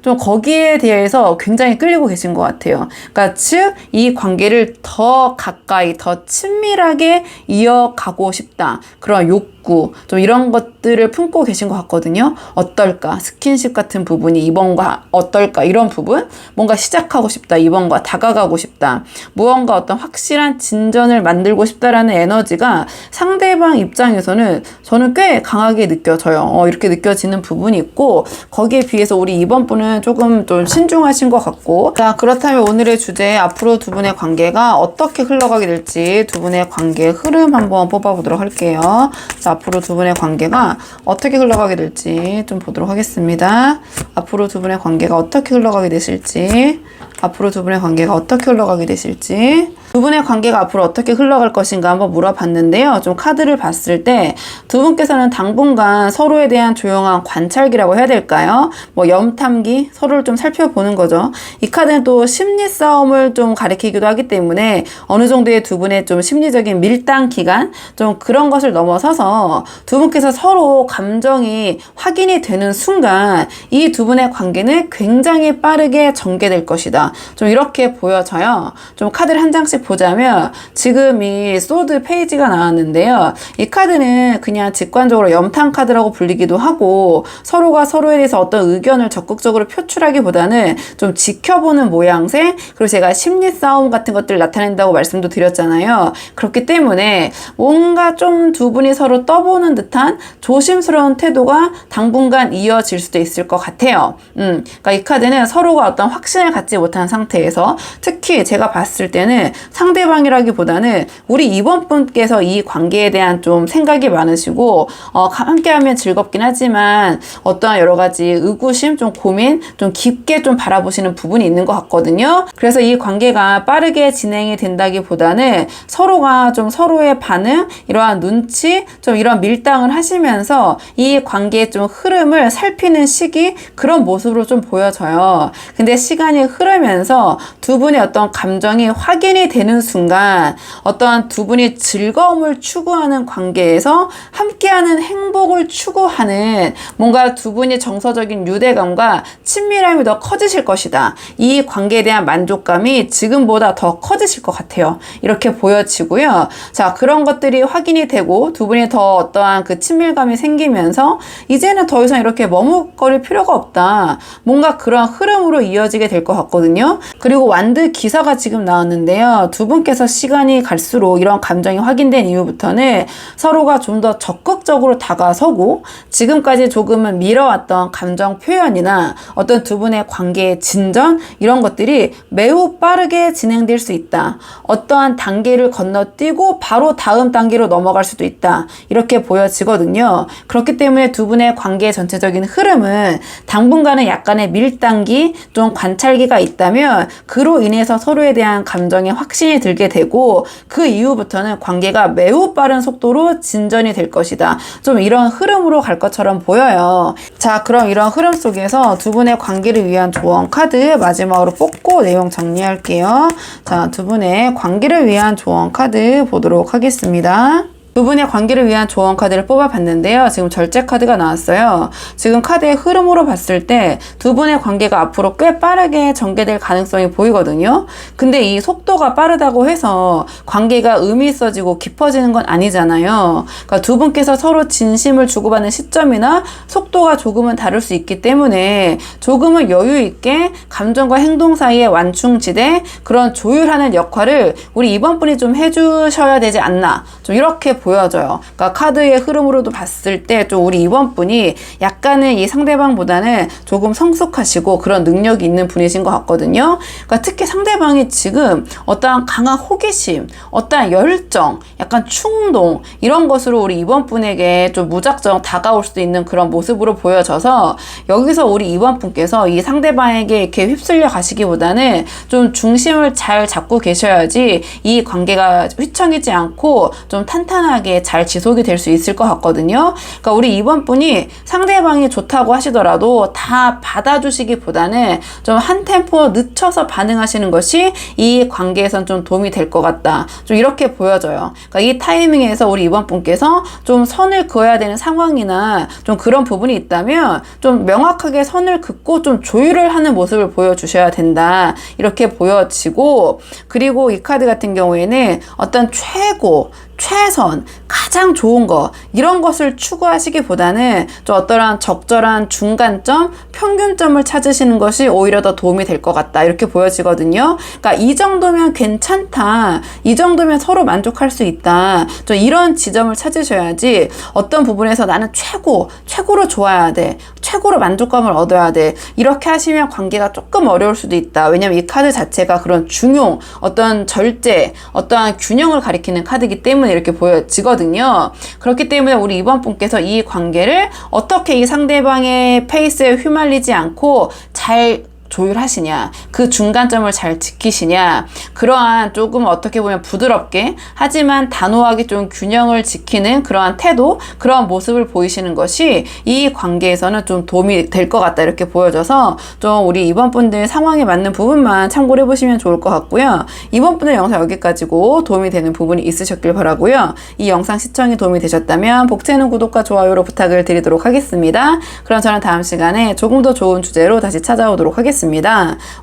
좀 거기에 대해서 굉장히 끌리고 계신 것 같아요. 그러니까 즉 이 관계를 더 가까이 더 친밀하게 이어가고 싶다. 그런 욕구 좀 이런 것들을 품고 계신 것 같거든요. 어떨까? 스킨십 같은 부분이 이번과 어떨까? 이런 부분 뭔가 시작하고 싶다. 이번과 다가가고 싶다. 무언가 어떤 확실한 진전을 만들고 싶다라는 에너지가 상대방 입장에서는 저는 꽤 강하게 느껴져요. 이렇게 느껴지는 부분이 있고 거기에 비해서 우리 이번 분은 조금 좀 신중하신 것 같고 자 그렇다면 오늘의 주제 앞으로 두 분의 관계가 어떻게 흘러가게 될지 두 분의 관계의 흐름 한번 뽑아보도록 할게요. 자 앞으로 두 분의 관계가 어떻게 흘러가게 될지 좀 보도록 하겠습니다. 앞으로 두 분의 관계가 어떻게 흘러가게 되실지 앞으로 두 분의 관계가 어떻게 흘러가게 되실지 두 분의 관계가 앞으로 어떻게 흘러갈 것인가 한번 물어봤는데요. 좀 카드를 봤을 때 두 분께서는 당분간 서로에 대한 조용한 관찰기라고 해야 될까요? 뭐 염탐기, 서로를 좀 살펴보는 거죠. 이 카드는 또 심리 싸움을 좀 가리키기도 하기 때문에 어느 정도의 두 분의 좀 심리적인 밀당 기간, 좀 그런 것을 넘어서서 두 분께서 서로 감정이 확인이 되는 순간 이 두 분의 관계는 굉장히 빠르게 전개될 것이다. 좀 이렇게 보여져요. 좀 카드를 한 장씩 보자면 지금 이 소드 페이지가 나왔는데요. 이 카드는 그냥 직관적으로 염탐 카드라고 불리기도 하고 서로가 서로에 대해서 어떤 의견을 적극적으로 표출하기보다는 좀 지켜보는 모양새 그리고 제가 심리 싸움 같은 것들을 나타낸다고 말씀도 드렸잖아요. 그렇기 때문에 뭔가 좀 두 분이 서로 떠보는 듯한 조심스러운 태도가 당분간 이어질 수도 있을 것 같아요. 그러니까 이 카드는 서로가 어떤 확신을 갖지 못한 상태에서 특히 제가 봤을 때는 상대방이라기보다는 우리 이번 분께서 이 관계에 대한 좀 생각이 많으시고 함께하면 즐겁긴 하지만 어떠한 여러 가지 의구심, 좀 고민, 좀 깊게 좀 바라보시는 부분이 있는 것 같거든요. 그래서 이 관계가 빠르게 진행이 된다기보다는 서로가 좀 서로의 반응, 이러한 눈치, 좀 이런 밀당을 하시면서 이 관계의 좀 흐름을 살피는 시기 그런 모습으로 좀 보여져요. 근데 시간이 흐르면서 두 분의 어떤 감정이 확인이 되는 순간 어떠한 두 분이 즐거움을 추구하는 관계에서 함께하는 행복을 추구하는 뭔가 두 분이 정서적인 유대감과 친밀함이 더 커지실 것이다. 이 관계에 대한 만족감이 지금보다 더 커지실 것 같아요. 이렇게 보여지고요. 자, 그런 것들이 확인이 되고 두 분이 더 어떠한 그 친밀감이 생기면서 이제는 더 이상 이렇게 머뭇거릴 필요가 없다. 뭔가 그런 흐름으로 이어지게 될 것 같거든요. 있거든요. 그리고 완드 기사가 지금 나왔는데요. 두 분께서 시간이 갈수록 이런 감정이 확인된 이후부터는 서로가 좀 더 적극적으로 다가서고 지금까지 조금은 미뤄왔던 감정 표현이나 어떤 두 분의 관계의 진전 이런 것들이 매우 빠르게 진행될 수 있다. 어떠한 단계를 건너뛰고 바로 다음 단계로 넘어갈 수도 있다. 이렇게 보여지거든요. 그렇기 때문에 두 분의 관계의 전체적인 흐름은 당분간은 약간의 밀당기, 좀 관찰기가 있다면 그로 인해서 서로에 대한 감정에 확신이 들게 되고 그 이후부터는 관계가 매우 빠른 속도로 진전이 될 것이다. 좀 이런 흐름으로 갈 것처럼 보여요. 자, 그럼 이런 흐름 속에서 두 분의 관계를 위한 조언 카드 마지막으로 뽑고 내용 정리할게요. 자, 두 분의 관계를 위한 조언 카드 보도록 하겠습니다. 두 분의 관계를 위한 조언 카드를 뽑아봤는데요. 지금 절제 카드가 나왔어요. 지금 카드의 흐름으로 봤을 때 두 분의 관계가 앞으로 꽤 빠르게 전개될 가능성이 보이거든요. 근데 이 속도가 빠르다고 해서 관계가 의미 있어지고 깊어지는 건 아니잖아요. 그러니까 두 분께서 서로 진심을 주고받는 시점이나 속도가 조금은 다를 수 있기 때문에 조금은 여유 있게 감정과 행동 사이의 완충지대, 그런 조율하는 역할을 우리 이번 분이 좀 해주셔야 되지 않나, 좀 이렇게 보여져요. 그러니까 카드의 흐름으로도 봤을 때 좀 우리 이번 분이 약간은 이 상대방보다는 조금 성숙하시고 그런 능력이 있는 분이신 것 같거든요. 그러니까 특히 상대방이 지금 어떠한 강한 호기심, 어떠한 열정, 약간 충동 이런 것으로 우리 이번 분에게 좀 무작정 다가올 수도 있는 그런 모습으로 보여져서 여기서 우리 이번 분께서 이 상대방에게 이렇게 휩쓸려 가시기보다는 좀 중심을 잘 잡고 계셔야지 이 관계가 휘청이지 않고 좀 탄탄하게 잘 지속이 될 수 있을 것 같거든요. 그러니까 우리 이번 분이 상대방이 좋다고 하시더라도 다 받아주시기보다는 좀 한 템포 늦춰서 반응하시는 것이 이 관계에선 좀 도움이 될 것 같다. 좀 이렇게 보여져요. 그러니까 이 타이밍에서 우리 이번 분께서 좀 선을 그어야 되는 상황이나 좀 그런 부분이 있다면 좀 명확하게 선을 긋고 좀 조율을 하는 모습을 보여주셔야 된다. 이렇게 보여지고, 그리고 이 카드 같은 경우에는 어떤 최고, 최선, 가장 좋은 거 이런 것을 추구하시기보다는 좀 어떠한 적절한 중간점, 평균점을 찾으시는 것이 오히려 더 도움이 될 것 같다. 이렇게 보여지거든요. 그러니까 이 정도면 괜찮다. 이 정도면 서로 만족할 수 있다. 좀 이런 지점을 찾으셔야지 어떤 부분에서 나는 최고로 좋아야 돼. 최고로 만족감을 얻어야 돼. 이렇게 하시면 관계가 조금 어려울 수도 있다. 왜냐면 이 카드 자체가 그런 중용, 어떤 절제, 어떠한 균형을 가리키는 카드이기 때문에 이렇게 보여지거든요. 그렇기 때문에 우리 이번 분께서 이 관계를 어떻게 이 상대방의 페이스에 휘말리지 않고 잘 조율하시냐, 그 중간점을 잘 지키시냐, 그러한 조금 어떻게 보면 부드럽게 하지만 단호하게 좀 균형을 지키는 그러한 태도, 그러한 모습을 보이시는 것이 이 관계에서는 좀 도움이 될 것 같다. 이렇게 보여져서 좀 우리 이번 분들 상황에 맞는 부분만 참고를 해보시면 좋을 것 같고요. 이번 분의 영상 여기까지고 도움이 되는 부분이 있으셨길 바라고요. 이 영상 시청이 도움이 되셨다면 복채는 구독과 좋아요로 부탁을 드리도록 하겠습니다. 그럼 저는 다음 시간에 조금 더 좋은 주제로 다시 찾아오도록 하겠습니다.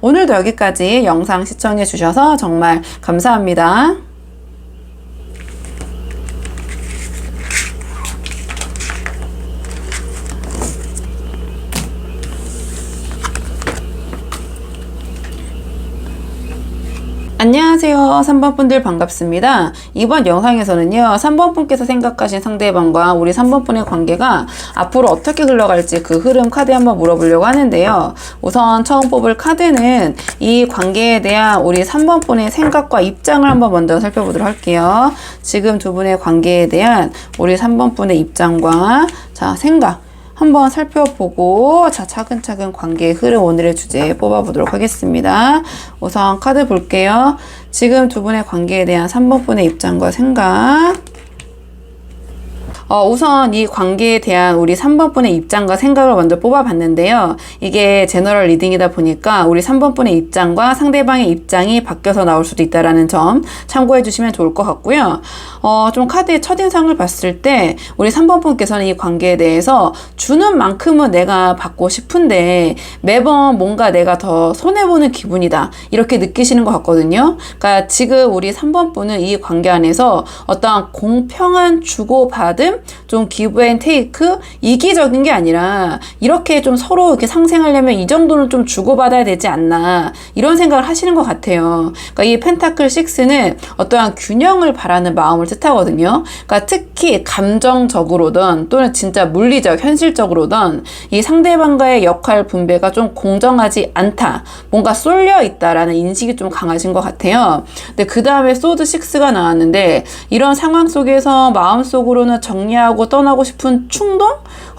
오늘도 여기까지 영상 시청해 주셔서 정말 감사합니다. 안녕하세요. 3번 분들 반갑습니다. 이번 영상에서는요, 3번 분께서 생각하신 상대방과 우리 3번 분의 관계가 앞으로 어떻게 흘러갈지 그 흐름 카드 한번 물어보려고 하는데요. 우선 처음 뽑을 카드는 이 관계에 대한 우리 3번 분의 생각과 입장을 한번 먼저 살펴보도록 할게요. 지금 두 분의 관계에 대한 우리 3번 분의 입장과 생각 한번 살펴보고 차근차근 관계의 흐름 오늘의 주제 뽑아보도록 하겠습니다. 우선 카드 볼게요. 지금 두 분의 관계에 대한 3번 분의 입장과 생각. 우선 이 관계에 대한 우리 3번 분의 입장과 생각을 먼저 뽑아봤는데요. 이게 제너럴 리딩이다 보니까 우리 3번 분의 입장과 상대방의 입장이 바뀌어서 나올 수도 있다는 점 참고해 주시면 좋을 것 같고요. 좀 카드의 첫인상을 봤을 때 우리 3번 분께서는 이 관계에 대해서 주는 만큼은 내가 받고 싶은데 매번 뭔가 내가 더 손해보는 기분이다. 이렇게 느끼시는 것 같거든요. 그러니까 지금 우리 3번 분은 이 관계 안에서 어떠한 공평한 주고받음, 좀 기브 앤 테이크, 이기적인 게 아니라 이렇게 좀 서로 이렇게 상생하려면 이 정도는 좀 주고받아야 되지 않나, 이런 생각을 하시는 것 같아요. 그러니까 이 펜타클 6는 어떠한 균형을 바라는 마음을 뜻하거든요. 그러니까 특히 감정적으로든 또는 진짜 물리적, 현실적으로든 이 상대방과의 역할 분배가 좀 공정하지 않다, 뭔가 쏠려 있다라는 인식이 좀 강하신 것 같아요. 근데 그 다음에 소드 6가 나왔는데, 이런 상황 속에서 마음속으로는 정리하고 떠나고 싶은 충동?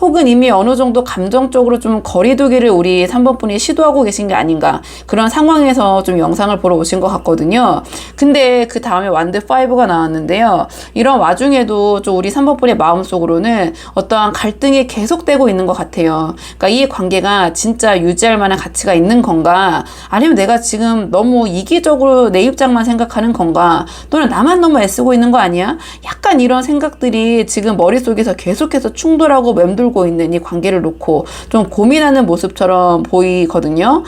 혹은 이미 어느 정도 감정적으로 좀 거리두기를 우리 3번 분이 시도하고 계신 게 아닌가, 그런 상황에서 좀 영상을 보러 오신 것 같거든요. 근데 그 다음에 완드 5가 나왔는데요. 이런 와중에도 좀 우리 3번 분의 마음속으로는 어떠한 갈등이 계속되고 있는 것 같아요. 그러니까 이 관계가 진짜 유지할 만한 가치가 있는 건가, 아니면 내가 지금 너무 이기적으로 내 입장만 생각하는 건가, 또는 나만 너무 애쓰고 있는 거 아니야? 약간 이런 생각들이 지금 머릿속에서 계속해서 충돌하고 맴돌고 있는 이 관계를 놓고 좀 고민하는 모습처럼 보이거든요.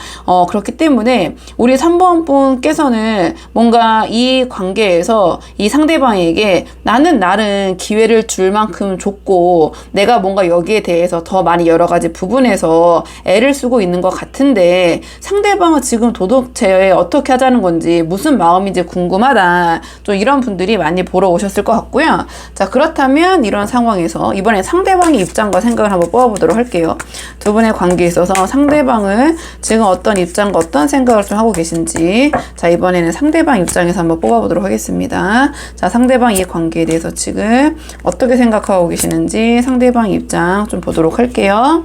그렇기 때문에 우리 3번 분께서는 뭔가 이 관계에서 이 상대방에게 나는 나름 기회를 줄 만큼 줬고, 내가 뭔가 여기에 대해서 더 많이 여러 가지 부분에서 애를 쓰고 있는 것 같은데, 상대방은 지금 도대체 어떻게 하자는 건지, 무슨 마음인지 궁금하다, 좀 이런 분들이 많이 보러 오셨을 것 같고요. 자, 그렇다면 이런 상황에서 이번에 상대방의 입장과 생각을 한번 뽑아보도록 할게요. 두 분의 관계에 있어서 상대방은 지금 어떤 입장과 어떤 생각을 좀 하고 계신지, 자, 이번에는 상대방 입장에서 한번 뽑아보도록 하겠습니다. 자, 상대방 이 관계에 대해서 지금 어떻게 생각하고 계시는지 상대방 입장 좀 보도록 할게요.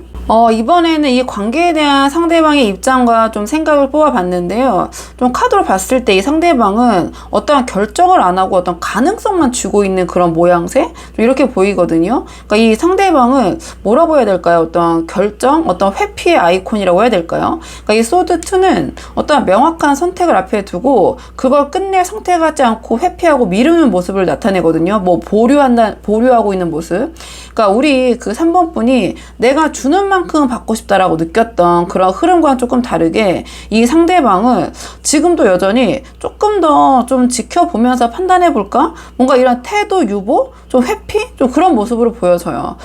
이번에는 이 관계에 대한 상대방의 입장과 좀 생각을 뽑아봤는데요. 좀 카드로 봤을 때 이 상대방은 어떠한 결정을 안 하고 어떤 가능성만 주고 있는 그런 모양새? 좀 이렇게 보이거든요. 그러니까 이 상대방은 뭐라고 해야 될까요? 어떤 결정, 어떤 회피의 아이콘이라고 해야 될까요? 그러니까 이 소드 2는 어떤 명확한 선택을 앞에 두고 그걸 끝내 선택하지 않고 회피하고 미루는 모습을 나타내거든요. 뭐 보류하고 있는 모습. 그러니까 우리 그 3번 분이 내가 주는 만큼 받고 싶다라고 느꼈던 그런 흐름과는 조금 다르게, 이 상대방은 지금도 여전히 조금 더 좀 지켜보면서 판단해볼까? 뭔가 이런 태도 유보? 좀 회피? 좀 그런 모습으로 보여져요.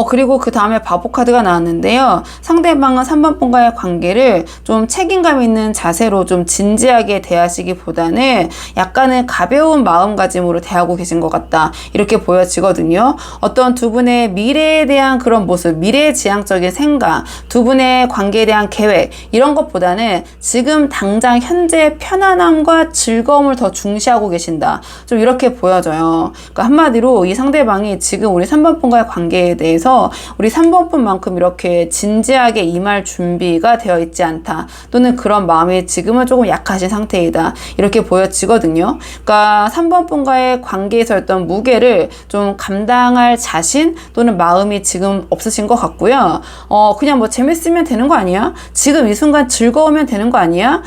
그리고 그 다음에 바보 카드가 나왔는데요. 상대방은 3번 분과의 관계를 좀 책임감 있는 자세로 좀 진지하게 대하시기보다는 약간은 가벼운 마음가짐으로 대하고 계신 것 같다, 이렇게 보여지거든요. 어떤 두 분의 미래에 대한 그런 모습, 미래지향적인 생각, 두 분의 관계에 대한 계획, 이런 것보다는 지금 당장 현재의 편안함과 즐거움을 더 중시하고 계신다, 좀 이렇게 보여져요. 그러니까 한마디로 이 상대방이 지금 우리 3번 분과의 관계에 대해서 우리 3번 분만큼 이렇게 진지하게 임할 준비가 되어 있지 않다, 또는 그런 마음이 지금은 조금 약하신 상태이다, 이렇게 보여지거든요. 그러니까 3번 분과의 관계에서 어떤 무게를 좀 감당할 자신 또는 마음이 지금 없으신 것 같고요. 그냥 뭐 재밌으면 되는 거 아니야? 지금 이 순간 즐거우면 되는 거 아니야?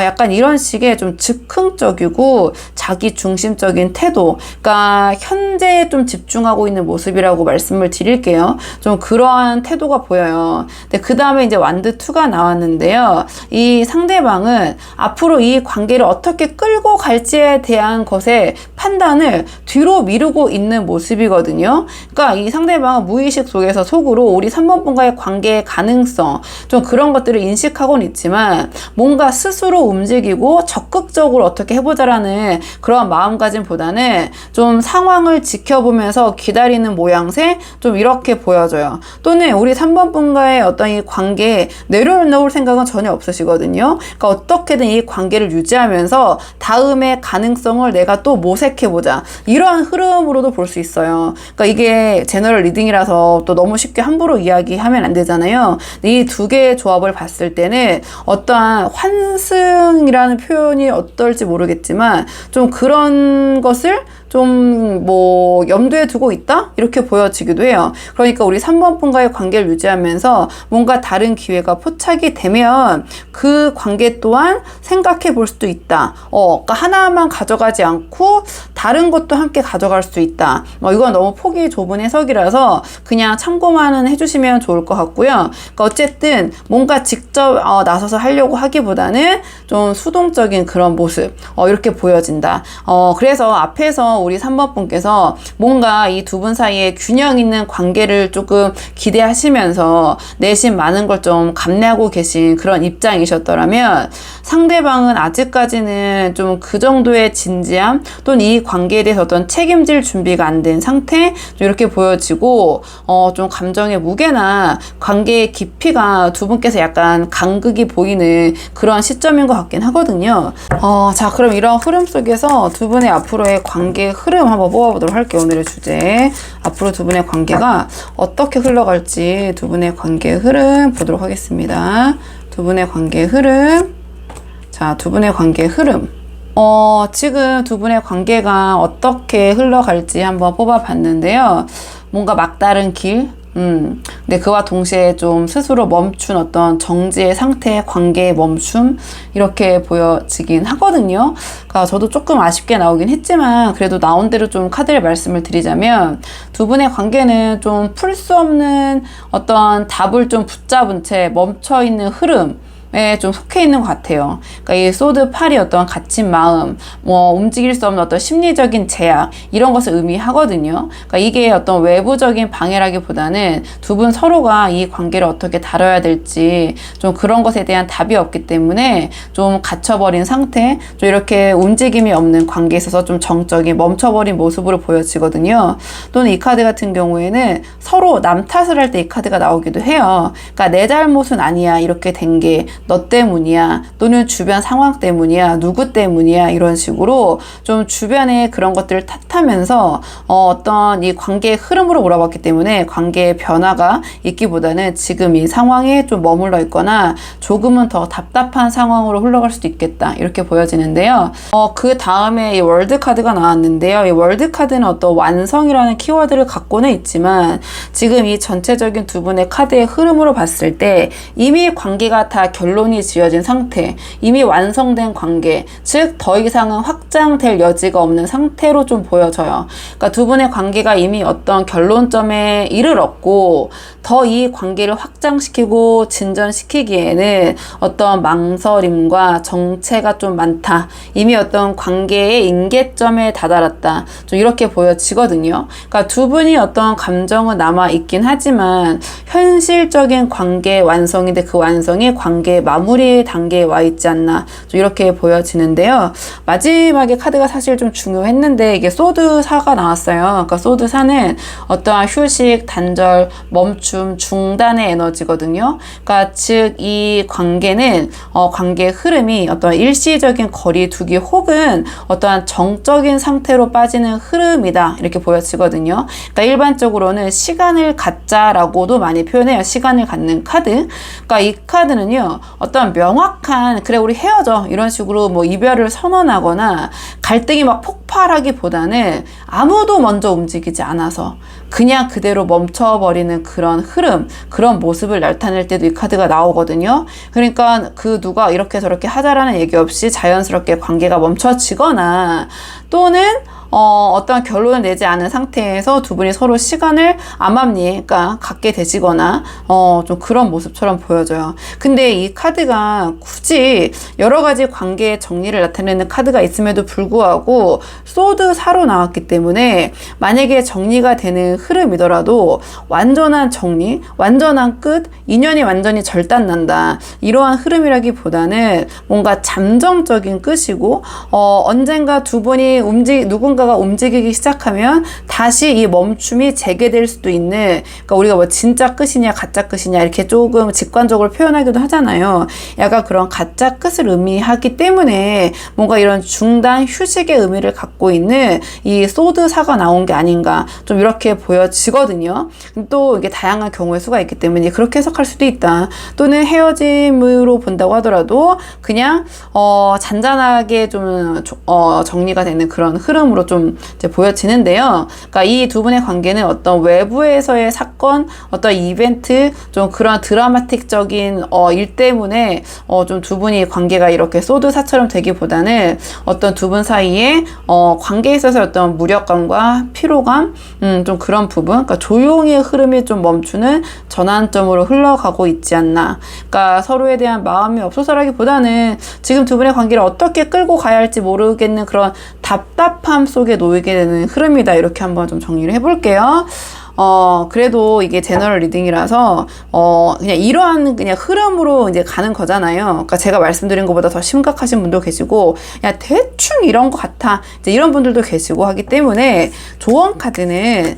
약간 이런 식의 좀 즉흥적이고 자기 중심적인 태도, 그러니까 현재에 좀 집중하고 있는 모습이라고 말씀을 드릴게요. 좀 그러한 태도가 보여요. 근데 그 다음에 이제 완드 2가 나왔는데요. 이 상대방은 앞으로 이 관계를 어떻게 끌고 갈지에 대한 것에 판단을 뒤로 미루고 있는 모습이거든요. 그러니까 이 상대방은 무의식 속에서 속으로 우리 3번 분과의 관계의 가능성, 좀 그런 것들을 인식하고는 있지만 뭔가 스스로 움직이고 적극적으로 어떻게 해보자라는 그런 마음가짐보다는 좀 상황을 지켜보면서 기다리는 모양새, 좀 이렇게 보여져요. 또는 우리 3번 분과의 어떤 이 관계에 내려놓을 생각은 전혀 없으시거든요. 그러니까 어떻게든 이 관계를 유지하면서 다음의 가능성을 내가 또 모색해보자, 이러한 흐름으로도 볼 수 있어요. 그러니까 이게 제너럴 리딩이라서 또 너무 쉽게 함부로 이야기하면 안 되잖아요. 이 두 개의 조합을 봤을 때는 어떠한 환승이라는 표현이 어떨지 모르겠지만 좀 그런 것을 좀 뭐 염두에 두고 있다, 이렇게 보여지기도 해요. 그러니까 우리 3번 분과의 관계를 유지하면서 뭔가 다른 기회가 포착이 되면 그 관계 또한 생각해 볼 수도 있다. 그러니까 하나만 가져가지 않고 다른 것도 함께 가져갈 수 있다. 이건 너무 폭이 좁은 해석이라서 그냥 참고만 해주시면 좋을 것 같고요. 그러니까 어쨌든 뭔가 직접 나서서 하려고 하기보다는 좀 수동적인 그런 모습, 이렇게 보여진다. 그래서 앞에서 그래서 우리 3번 분께서 뭔가 이 두 분 사이에 균형 있는 관계를 조금 기대하시면서 내심 많은 걸 좀 감내하고 계신 그런 입장이셨더라면, 상대방은 아직까지는 좀 그 정도의 진지함 또는 이 관계에 대해서 어떤 책임질 준비가 안 된 상태, 좀 이렇게 보여지고 좀 감정의 무게나 관계의 깊이가 두 분께서 약간 간극이 보이는 그런 시점인 것 같긴 하거든요. 자, 그럼 이런 흐름 속에서 두 분의 앞으로의 관계의 흐름 한번 뽑아보도록 할게요. 오늘의 주제, 앞으로 두 분의 관계가 어떻게 흘러갈지 두 분의 관계의 흐름 보도록 하겠습니다. 두 분의 관계의 흐름. 자, 두 분의 관계의 흐름. 지금 두 분의 관계가 어떻게 흘러갈지 한번 뽑아봤는데요. 뭔가 막다른 길, 근데 그와 동시에 좀 스스로 멈춘 어떤 정지의 상태의 관계의 멈춤, 이렇게 보여지긴 하거든요. 그러니까 저도 조금 아쉽게 나오긴 했지만, 그래도 나온 대로 좀 카드를 말씀을 드리자면, 두 분의 관계는 좀 풀 수 없는 어떤 답을 좀 붙잡은 채 멈춰있는 흐름, 좀 속해 있는 것 같아요. 그러니까 이 소드 8이 어떤 갇힌 마음, 움직일 수 없는 어떤 심리적인 제약, 이런 것을 의미하거든요. 그러니까 이게 어떤 외부적인 방해라기보다는 두 분 서로가 이 관계를 어떻게 다뤄야 될지 좀 그런 것에 대한 답이 없기 때문에 좀 갇혀버린 상태, 좀 이렇게 움직임이 없는 관계에 있어서 좀 정적인 멈춰버린 모습으로 보여지거든요. 또는 이 카드 같은 경우에는 서로 남 탓을 할 때 이 카드가 나오기도 해요. 그러니까 내 잘못은 아니야, 이렇게 된 게 너 때문이야, 또는 주변 상황 때문이야, 누구 때문이야, 이런 식으로 좀 주변의 그런 것들을 탓하면서 어떤 이 관계의 흐름으로 몰아봤기 때문에 관계의 변화가 있기보다는 지금 이 상황에 좀 머물러 있거나 조금은 더 답답한 상황으로 흘러갈 수도 있겠다, 이렇게 보여지는데요. 그 다음에 이 월드 카드가 나왔는데요. 이 월드 카드는 어떤 완성이라는 키워드를 갖고는 있지만, 지금 이 전체적인 두 분의 카드의 흐름으로 봤을 때 이미 관계가 다 결론이 지어진 상태, 이미 완성된 관계, 즉 더 이상은 확장될 여지가 없는 상태로 좀 보여져요. 그러니까 두 분의 관계가 이미 어떤 결론점에 이르렀고, 더 이 관계를 확장시키고 진전시키기에는 어떤 망설임과 정체가 좀 많다, 이미 어떤 관계의 임계점에 다다랐다, 좀 이렇게 보여지거든요. 그러니까 두 분이 어떤 감정은 남아 있긴 하지만 현실적인 관계 완성인데, 그 완성이 관계 마무리 단계에 와 있지 않나, 좀 이렇게 보여지는데요. 마지막에 카드가 사실 좀 중요했는데, 이게 소드 4가 나왔어요. 그러니까 소드 4는 어떠한 휴식, 단절, 멈춤, 중단의 에너지거든요. 그러니까 즉 이 관계는 관계의 흐름이 어떤 일시적인 거리 두기 혹은 어떠한 정적인 상태로 빠지는 흐름이다, 이렇게 보여지거든요. 그러니까 일반적으로는 시간을 갖자라고도 많이 표현해요. 시간을 갖는 카드. 그러니까 이 카드는요, 어떤 명확한, 그래 우리 헤어져, 이런 식으로 뭐 이별을 선언하거나 갈등이 막 폭발하기보다는 아무도 먼저 움직이지 않아서 그냥 그대로 멈춰버리는 그런 흐름, 그런 모습을 나타낼 때도 이 카드가 나오거든요. 그러니까 그 누가 이렇게 저렇게 하자라는 얘기 없이 자연스럽게 관계가 멈춰지거나, 또는 어떤 결론을 내지 않은 상태에서 두 분이 서로 시간을 암암리가 갖게 되시거나 좀 그런 모습처럼 보여져요. 근데 이 카드가 굳이 여러 가지 관계의 정리를 나타내는 카드가 있음에도 불구하고 소드 4로 나왔기 때문에, 만약에 정리가 되는 흐름이더라도 완전한 정리, 완전한 끝, 인연이 완전히 절단난다, 이러한 흐름이라기보다는 뭔가 잠정적인 끝이고, 언젠가 두 분이 누군가가 움직이기 시작하면 다시 이 멈춤이 재개될 수도 있는, 그러니까 우리가 뭐 진짜 끝이냐 가짜 끝이냐 이렇게 조금 직관적으로 표현하기도 하잖아요. 약간 그런 가짜 끝을 의미하기 때문에 뭔가 이런 중단, 휴식의 의미를 갖고 있는 이 소드 4가 나온 게 아닌가, 좀 이렇게 보여지거든요. 또 이게 다양한 경우의 수가 있기 때문에 그렇게 해석할 수도 있다. 또는 헤어짐으로 본다고 하더라도 그냥 잔잔하게 좀 정리가 되는 그런 흐름으로 좀 이제 보여지는데요. 그러니까 이 두 분의 관계는 어떤 외부에서의 사건, 어떤 이벤트, 좀 그런 드라마틱적인 일 때문에 좀 두 분이 관계가 이렇게 소드사처럼 되기보다는 어떤 두 분 사이에 관계에 있어서 어떤 무력감과 피로감, 좀 그런 그런 부분, 그러니까 조용히 흐름이 좀 멈추는 전환점으로 흘러가고 있지 않나. 그러니까 서로에 대한 마음이 없어서라기보다는 지금 두 분의 관계를 어떻게 끌고 가야 할지 모르겠는 그런 답답함 속에 놓이게 되는 흐름이다. 이렇게 한번 좀 정리를 해볼게요. 그래도 이게 제너럴 리딩이라서, 그냥 이러한 그냥 흐름으로 이제 가는 거잖아요. 그러니까 제가 말씀드린 것보다 더 심각하신 분도 계시고, 그냥 대충 이런 것 같아. 이제 이런 분들도 계시고 하기 때문에, 조언 카드는,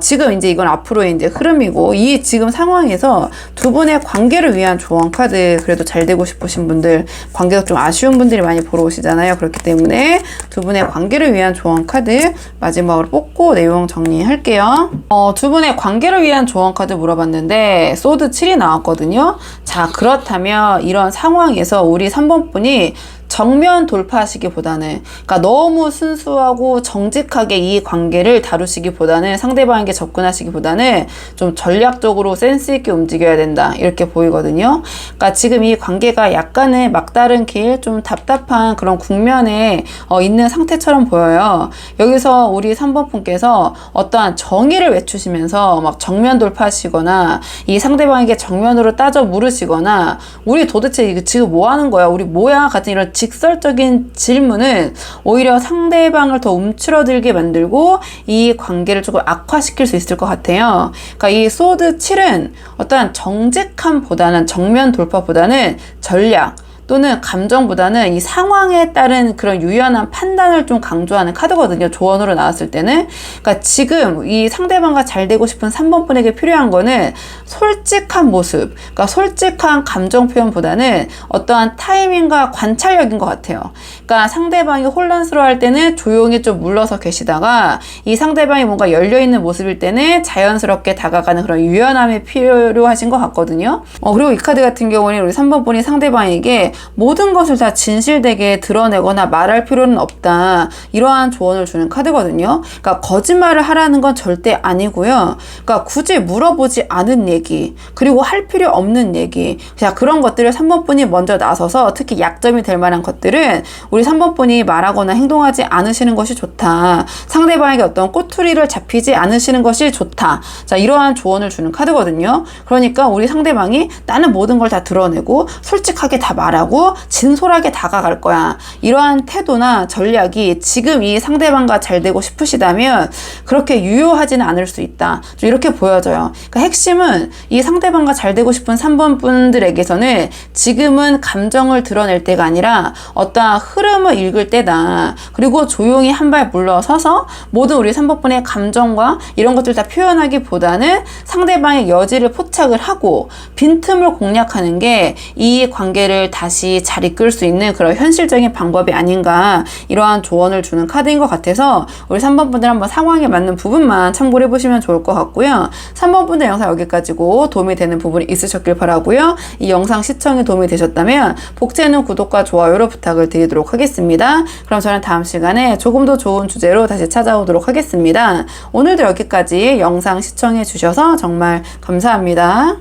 지금 이제 이건 앞으로 이제 흐름이고, 이 지금 상황에서 두 분의 관계를 위한 조언 카드, 그래도 잘 되고 싶으신 분들, 관계가 좀 아쉬운 분들이 많이 보러 오시잖아요. 그렇기 때문에 두 분의 관계를 위한 조언 카드 마지막으로 뽑고 내용 정리할게요. 두 분의 관계를 위한 조언 카드 물어봤는데 소드 7이 나왔거든요. 자, 그렇다면 이런 상황에서 우리 3번 분이 정면 돌파하시기보다는, 그러니까 너무 순수하고 정직하게 이 관계를 다루시기보다는, 상대방에게 접근하시기보다는 좀 전략적으로 센스 있게 움직여야 된다, 이렇게 보이거든요. 그러니까 지금 이 관계가 약간의 막다른 길, 좀 답답한 그런 국면에 있는 상태처럼 보여요. 여기서 우리 3번 분께서 어떠한 정의를 외치시면서 막 정면 돌파하시거나, 이 상대방에게 정면으로 따져 물으시거나, 우리 도대체 이거 지금 뭐 하는 거야? 우리 뭐야? 같은 이런 직설적인 질문은 오히려 상대방을 더 움츠러들게 만들고 이 관계를 조금 악화시킬 수 있을 것 같아요. 그러니까 이 소드 7은 어떠한 정직함보다는, 정면 돌파보다는 전략 또는 감정보다는 이 상황에 따른 그런 유연한 판단을 좀 강조하는 카드거든요. 조언으로 나왔을 때는. 그러니까 지금 이 상대방과 잘 되고 싶은 3번 분에게 필요한 거는 솔직한 모습, 그러니까 솔직한 감정 표현보다는 어떠한 타이밍과 관찰력인 것 같아요. 그러니까 상대방이 혼란스러워할 때는 조용히 좀 물러서 계시다가, 이 상대방이 뭔가 열려있는 모습일 때는 자연스럽게 다가가는 그런 유연함이 필요하신 것 같거든요. 그리고 이 카드 같은 경우는 우리 3번 분이 상대방에게 모든 것을 다 진실되게 드러내거나 말할 필요는 없다, 이러한 조언을 주는 카드거든요. 그러니까 거짓말을 하라는 건 절대 아니고요. 그러니까 굳이 물어보지 않은 얘기, 그리고 할 필요 없는 얘기, 자, 그런 것들을 3번 분이 먼저 나서서 특히 약점이 될 만한 것들은 우리 3번 분이 말하거나 행동하지 않으시는 것이 좋다. 상대방에게 어떤 꼬투리를 잡히지 않으시는 것이 좋다. 자, 이러한 조언을 주는 카드거든요. 그러니까 우리 상대방이 나는 모든 걸 다 드러내고 솔직하게 다 말하고 진솔하게 다가갈 거야, 이러한 태도나 전략이 지금 이 상대방과 잘 되고 싶으시다면 그렇게 유효하지는 않을 수 있다, 이렇게 보여져요. 그러니까 핵심은 이 상대방과 잘 되고 싶은 3번 분들에게서는 지금은 감정을 드러낼 때가 아니라 어떠한 흐름을 읽을 때다. 그리고 조용히 한 발 물러서서 모든 우리 3번 분의 감정과 이런 것들 다 표현하기보다는 상대방의 여지를 포착을 하고 빈틈을 공략하는 게 이 관계를 다시 잘 이끌 수 있는 그런 현실적인 방법이 아닌가, 이러한 조언을 주는 카드인 것 같아서 우리 3번 분들 한번 상황에 맞는 부분만 참고를 해보시면 좋을 것 같고요. 3번 분들 영상 여기까지고 도움이 되는 부분이 있으셨길 바라고요. 이 영상 시청에 도움이 되셨다면 복제는 구독과 좋아요로 부탁을 드리도록 하겠습니다. 그럼 저는 다음 시간에 조금 더 좋은 주제로 다시 찾아오도록 하겠습니다. 오늘도 여기까지 영상 시청해 주셔서 정말 감사합니다.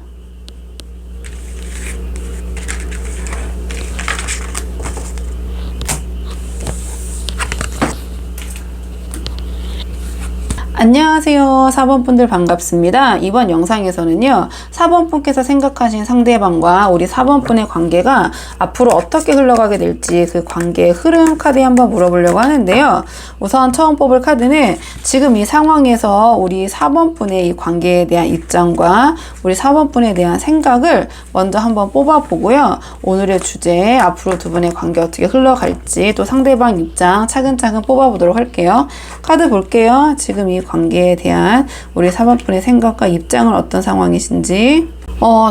안녕하세요. 4번 분들 반갑습니다. 이번 영상에서는요, 4번 분께서 생각하신 상대방과 우리 4번 분의 관계가 앞으로 어떻게 흘러가게 될지 그 관계의 흐름 카드에 한번 물어보려고 하는데요. 우선 처음 뽑을 카드는 지금 이 상황에서 우리 4번 분의 이 관계에 대한 입장과 우리 4번 분에 대한 생각을 먼저 한번 뽑아보고요. 오늘의 주제, 앞으로 두 분의 관계 어떻게 흘러갈지, 또 상대방 입장 차근차근 뽑아보도록 할게요. 카드 볼게요. 지금 이 관계에 대한 우리 4번 분의 생각과 입장은 어떤 상황이신지.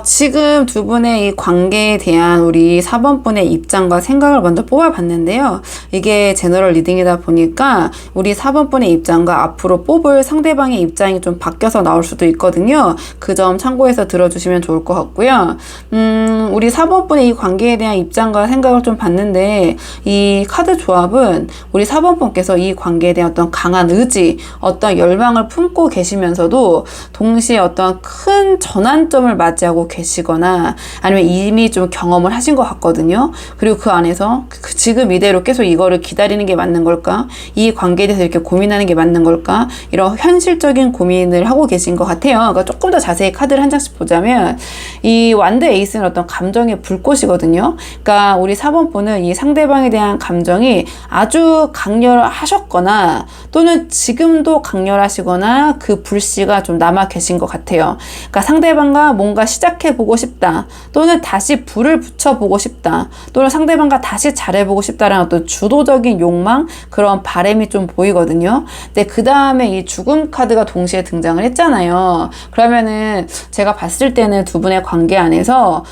지금 두 분의 이 관계에 대한 우리 4번 분의 입장과 생각을 먼저 뽑아봤는데요. 이게 제너럴 리딩이다 보니까 우리 4번 분의 입장과 앞으로 뽑을 상대방의 입장이 좀 바뀌어서 나올 수도 있거든요. 그 점 참고해서 들어주시면 좋을 것 같고요. 우리 4번 분의 이 관계에 대한 입장과 생각을 좀 봤는데, 이 카드 조합은 우리 4번 분께서 이 관계에 대한 어떤 강한 의지, 어떤 열망을 품고 계시면서도 동시에 어떤 큰 전환점을 맞이 맞이하고 계시거나 아니면 이미 좀 경험을 하신 것 같거든요. 그리고 그 안에서 지금 이대로 계속 이거를 기다리는 게 맞는 걸까? 이 관계에 대해서 이렇게 고민하는 게 맞는 걸까? 이런 현실적인 고민을 하고 계신 것 같아요. 그러니까 조금 더 자세히 카드를 한 장씩 보자면 이 완드 에이스는 어떤 감정의 불꽃이거든요. 그러니까 우리 4번 분은 이 상대방에 대한 감정이 아주 강렬하셨거나 또는 지금도 강렬하시거나 그 불씨가 좀 남아 계신 것 같아요. 그러니까 상대방과 뭔가 시작해보고 싶다, 또는 다시 불을 붙여보고 싶다, 또는 상대방과 다시 잘해보고 싶다라는 어떤 주도적인 욕망, 그런 바람이 좀 보이거든요. 근데 그 다음에 이 죽음 카드가 동시에 등장을 했잖아요. 그러면은 제가 봤을 때는 두 분의 관계 안에서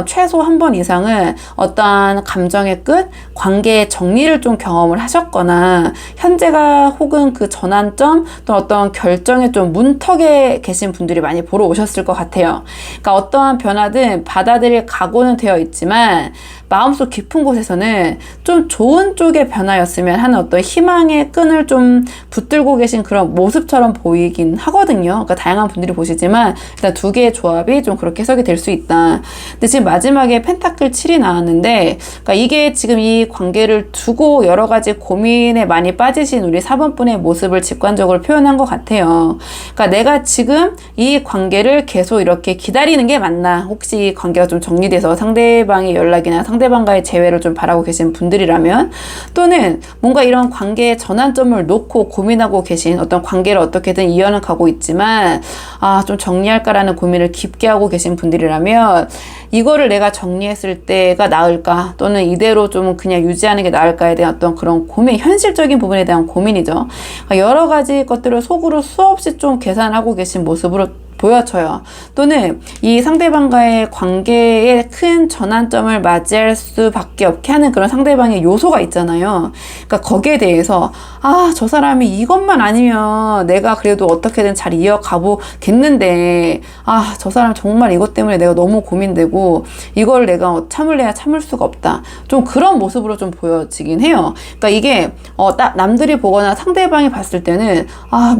최소 한 번 이상은 어떠한 감정의 끝, 관계의 정리를 좀 경험을 하셨거나 현재가 혹은 그 전환점, 또 어떤 결정의 좀 문턱에 계신 분들이 많이 보러 오셨을 것 같아요. 그러니까 어떠한 변화든 받아들일 각오는 되어 있지만 마음속 깊은 곳에서는 좀 좋은 쪽의 변화였으면 하는 어떤 희망의 끈을 좀 붙들고 계신 그런 모습처럼 보이긴 하거든요. 그러니까 다양한 분들이 보시지만 일단 두 개의 조합이 좀 그렇게 해석이 될 수 있다. 근데 지금 마지막에 펜타클 7이 나왔는데, 그러니까 이게 지금 이 관계를 두고 여러 가지 고민에 많이 빠지신 우리 4번 분의 모습을 직관적으로 표현한 것 같아요. 그러니까 내가 지금 이 관계를 계속 이렇게 기다리는 게 맞나? 혹시 이 관계가 좀 정리돼서 상대방의 연락이나 상대방과의 재회를 좀 바라고 계신 분들이라면, 또는 뭔가 이런 관계의 전환점을 놓고 고민하고 계신, 어떤 관계를 어떻게든 이어는 가고 있지만 좀 정리할까라는 고민을 깊게 하고 계신 분들이라면 이거를 내가 정리했을 때가 나을까, 또는 이대로 좀 그냥 유지하는 게 나을까에 대한 어떤 그런 고민, 현실적인 부분에 대한 고민이죠. 여러 가지 것들을 속으로 수없이 좀 계산하고 계신 모습으로 보여져요. 또는 이 상대방과의 관계에 큰 전환점을 맞이할 수밖에 없게 하는 그런 상대방의 요소가 있잖아요. 그러니까 거기에 대해서 저 사람이 이것만 아니면 내가 그래도 어떻게든 잘 이어가보겠는데 저 사람 정말 이것 때문에 내가 너무 고민되고 이걸 내가 참을래야 참을 수가 없다. 좀 그런 모습으로 좀 보여지긴 해요. 그러니까 이게 남들이 보거나 상대방이 봤을 때는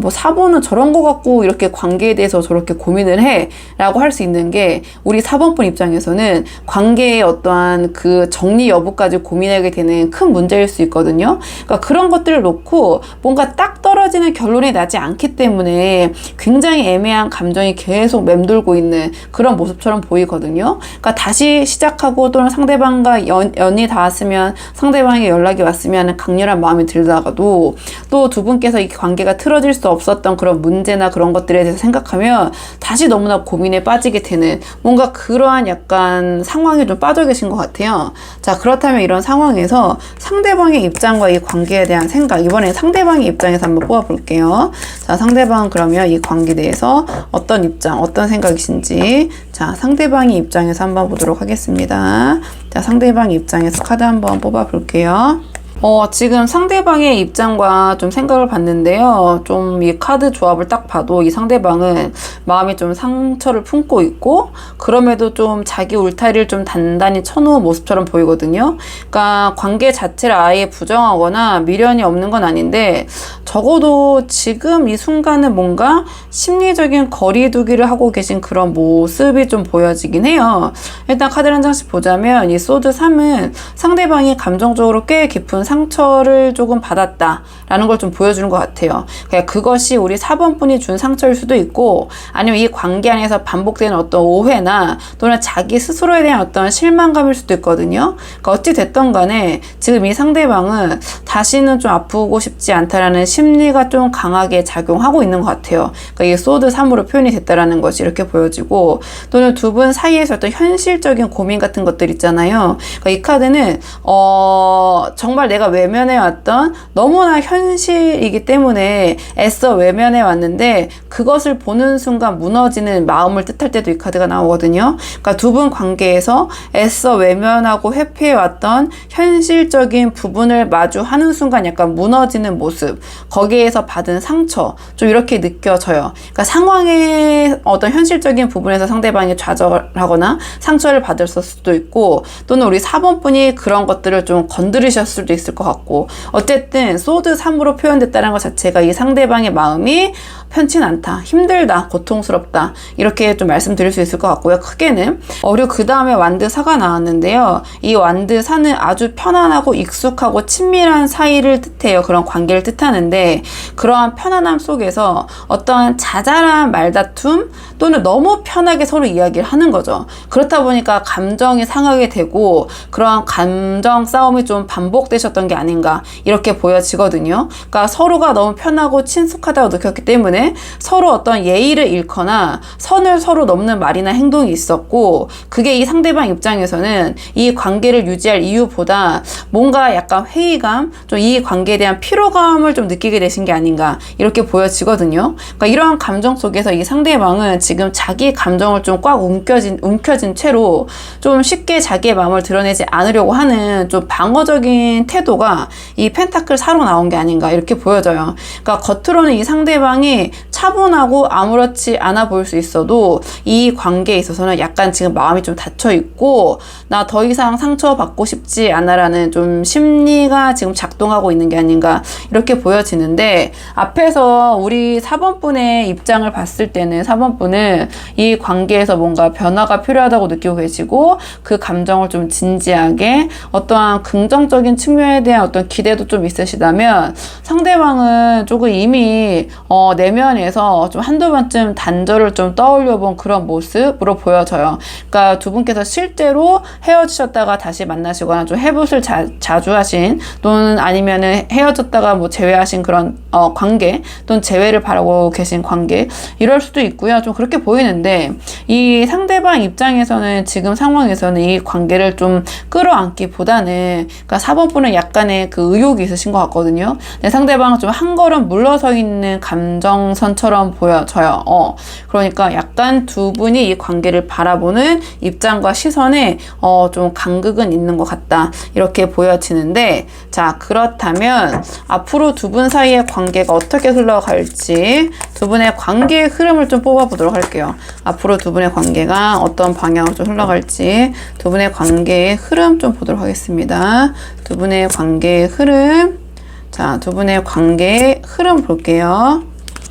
뭐 사보는 저런 거 갖고 이렇게 관계에 대해서 저렇게 고민을 해 라고 할 수 있는 게, 우리 4번분 입장에서는 관계의 어떠한 그 정리 여부까지 고민하게 되는 큰 문제일 수 있거든요. 그러니까 그런 것들을 놓고 뭔가 딱 떨어지는 결론이 나지 않기 때문에 굉장히 애매한 감정이 계속 맴돌고 있는 그런 모습처럼 보이거든요. 그러니까 다시 시작하고, 또는 상대방과 연이 닿았으면, 상대방에게 연락이 왔으면 하는 강렬한 마음이 들다가도 또 두 분께서 이 관계가 틀어질 수 없었던 그런 문제나 그런 것들에 대해서 생각하면 다시 너무나 고민에 빠지게 되는, 뭔가 그러한 약간 상황에 좀 빠져 계신 것 같아요. 자, 그렇다면 이런 상황에서 상대방의 입장과 이 관계에 대한 생각, 이번에 상대방의 입장에서 한번 뽑아볼게요. 자, 상대방은 그러면 이 관계에 대해서 어떤 입장, 어떤 생각이신지, 자, 상대방의 입장에서 한번 보도록 하겠습니다. 자, 상대방의 입장에서 카드 한번 뽑아볼게요. 지금 상대방의 입장과 좀 생각을 봤는데요. 좀 이 카드 조합을 딱 봐도 이 상대방은 마음이 좀 상처를 품고 있고, 그럼에도 좀 자기 울타리를 좀 단단히 쳐놓은 모습처럼 보이거든요. 그러니까 관계 자체를 아예 부정하거나 미련이 없는 건 아닌데, 적어도 지금 이 순간은 뭔가 심리적인 거리두기를 하고 계신 그런 모습이 좀 보여지긴 해요. 일단 카드를 한 장씩 보자면 이 소드 3은 상대방이 감정적으로 꽤 깊은 상처를 조금 받았다라는 걸 좀 보여주는 것 같아요. 그러니까 그것이 우리 4번 분이 준 상처일 수도 있고, 아니면 이 관계 안에서 반복되는 어떤 오해나 또는 자기 스스로에 대한 어떤 실망감일 수도 있거든요. 그러니까 어찌 됐던 간에 지금 이 상대방은 다시는 좀 아프고 싶지 않다라는 심리가 좀 강하게 작용하고 있는 것 같아요. 그러니까 이게 소드 3으로 표현이 됐다라는 것이 이렇게 보여지고, 또는 두 분 사이에서 어떤 현실적인 고민 같은 것들 있잖아요. 그러니까 이 카드는 정말 내가 외면해왔던, 너무나 현실이기 때문에 애써 외면해왔는데 그것을 보는 순간 무너지는 마음을 뜻할 때도 이 카드가 나오거든요. 그러니까 두 분 관계에서 애써 외면하고 회피해왔던 현실적인 부분을 마주하는 순간 약간 무너지는 모습, 거기에서 받은 상처, 좀 이렇게 느껴져요. 그러니까 상황의 어떤 현실적인 부분에서 상대방이 좌절하거나 상처를 받았을 수도 있고, 또는 우리 4번 분이 그런 것들을 좀 건드리셨을 수도 있을 것 같고, 어쨌든 소드 3으로 표현됐다는 것 자체가 이 상대방의 마음이 편치 않다, 힘들다, 고통스럽다 이렇게 좀 말씀드릴 수 있을 것 같고요. 크게는 그리고 그 다음에 완드사가 나왔는데요. 이 완드사는 아주 편안하고 익숙하고 친밀한 사이를 뜻해요. 그런 관계를 뜻하는데 그러한 편안함 속에서 어떠한 자잘한 말다툼 또는 너무 편하게 서로 이야기를 하는 거죠. 그렇다 보니까 감정이 상하게 되고 그러한 감정 싸움이 좀 반복되셨던 게 아닌가 이렇게 보여지거든요. 그러니까 서로가 너무 편하고 친숙하다고 느꼈기 때문에 서로 어떤 예의를 잃거나 선을 서로 넘는 말이나 행동이 있었고 그게 이 상대방 입장에서는 이 관계를 유지할 이유보다 뭔가 약간 회의감, 좀 이 관계에 대한 피로감을 좀 느끼게 되신 게 아닌가 이렇게 보여지거든요. 그러니까 이러한 감정 속에서 이 상대방은 지금 자기 감정을 좀 꽉 움켜진 채로 좀 쉽게 자기의 마음을 드러내지 않으려고 하는 좀 방어적인 태도가 이 펜타클 4로 나온 게 아닌가 이렇게 보여져요. 그러니까 겉으로는 이 상대방이 차분하고 아무렇지 않아 보일 수 있어도 이 관계에 있어서는 약간 지금 마음이 좀 닫혀 있고 나 더 이상 상처받고 싶지 않아라는 좀 심리가 지금 작동하고 있는 게 아닌가 이렇게 보여지는데 앞에서 우리 4번 분의 입장을 봤을 때는 4번 분은 이 관계에서 뭔가 변화가 필요하다고 느끼고 계시고 그 감정을 좀 진지하게 어떠한 긍정적인 측면에 대한 어떤 기대도 좀 있으시다면 상대방은 조금 이미 내면에서 좀 한두 번쯤 단절을 좀 떠올려 본 그런 모습으로 보여져요. 그러니까 두 분께서 실제로 헤어지셨다가 다시 만나시거나 좀 해붓을 자주 하신 또는 아니면은 헤어졌다가 뭐 재회하신 그런 관계 또는 재회를 바라고 계신 관계 이럴 수도 있고요. 좀 그렇게 보이는데 이 상대방 입장에서는 지금 상황에서는 이 관계를 좀 끌어안기보다는 그러니까 4번 분은 약간의 그 의욕이 있으신 것 같거든요. 근데 상대방은 좀 한 걸음 물러서 있는 감정선처럼 보여져요. 그러니까 약간 두 분이 이 관계를 바라보는 입장과 시선에 좀 간극은 있는 것 같다 이렇게 보여지는데 자 그렇다면 앞으로 두 분 사이의 관계가 어떻게 흘러갈지 두 분의 관계의 흐름을 좀 뽑아보도록 할게요. 앞으로 두 분의 관계가 어떤 방향으로 좀 흘러갈지 두 분의 관계의 흐름 좀 보도록 하겠습니다. 두 분의 관계의 흐름 자, 두 분의 관계의 흐름 볼게요.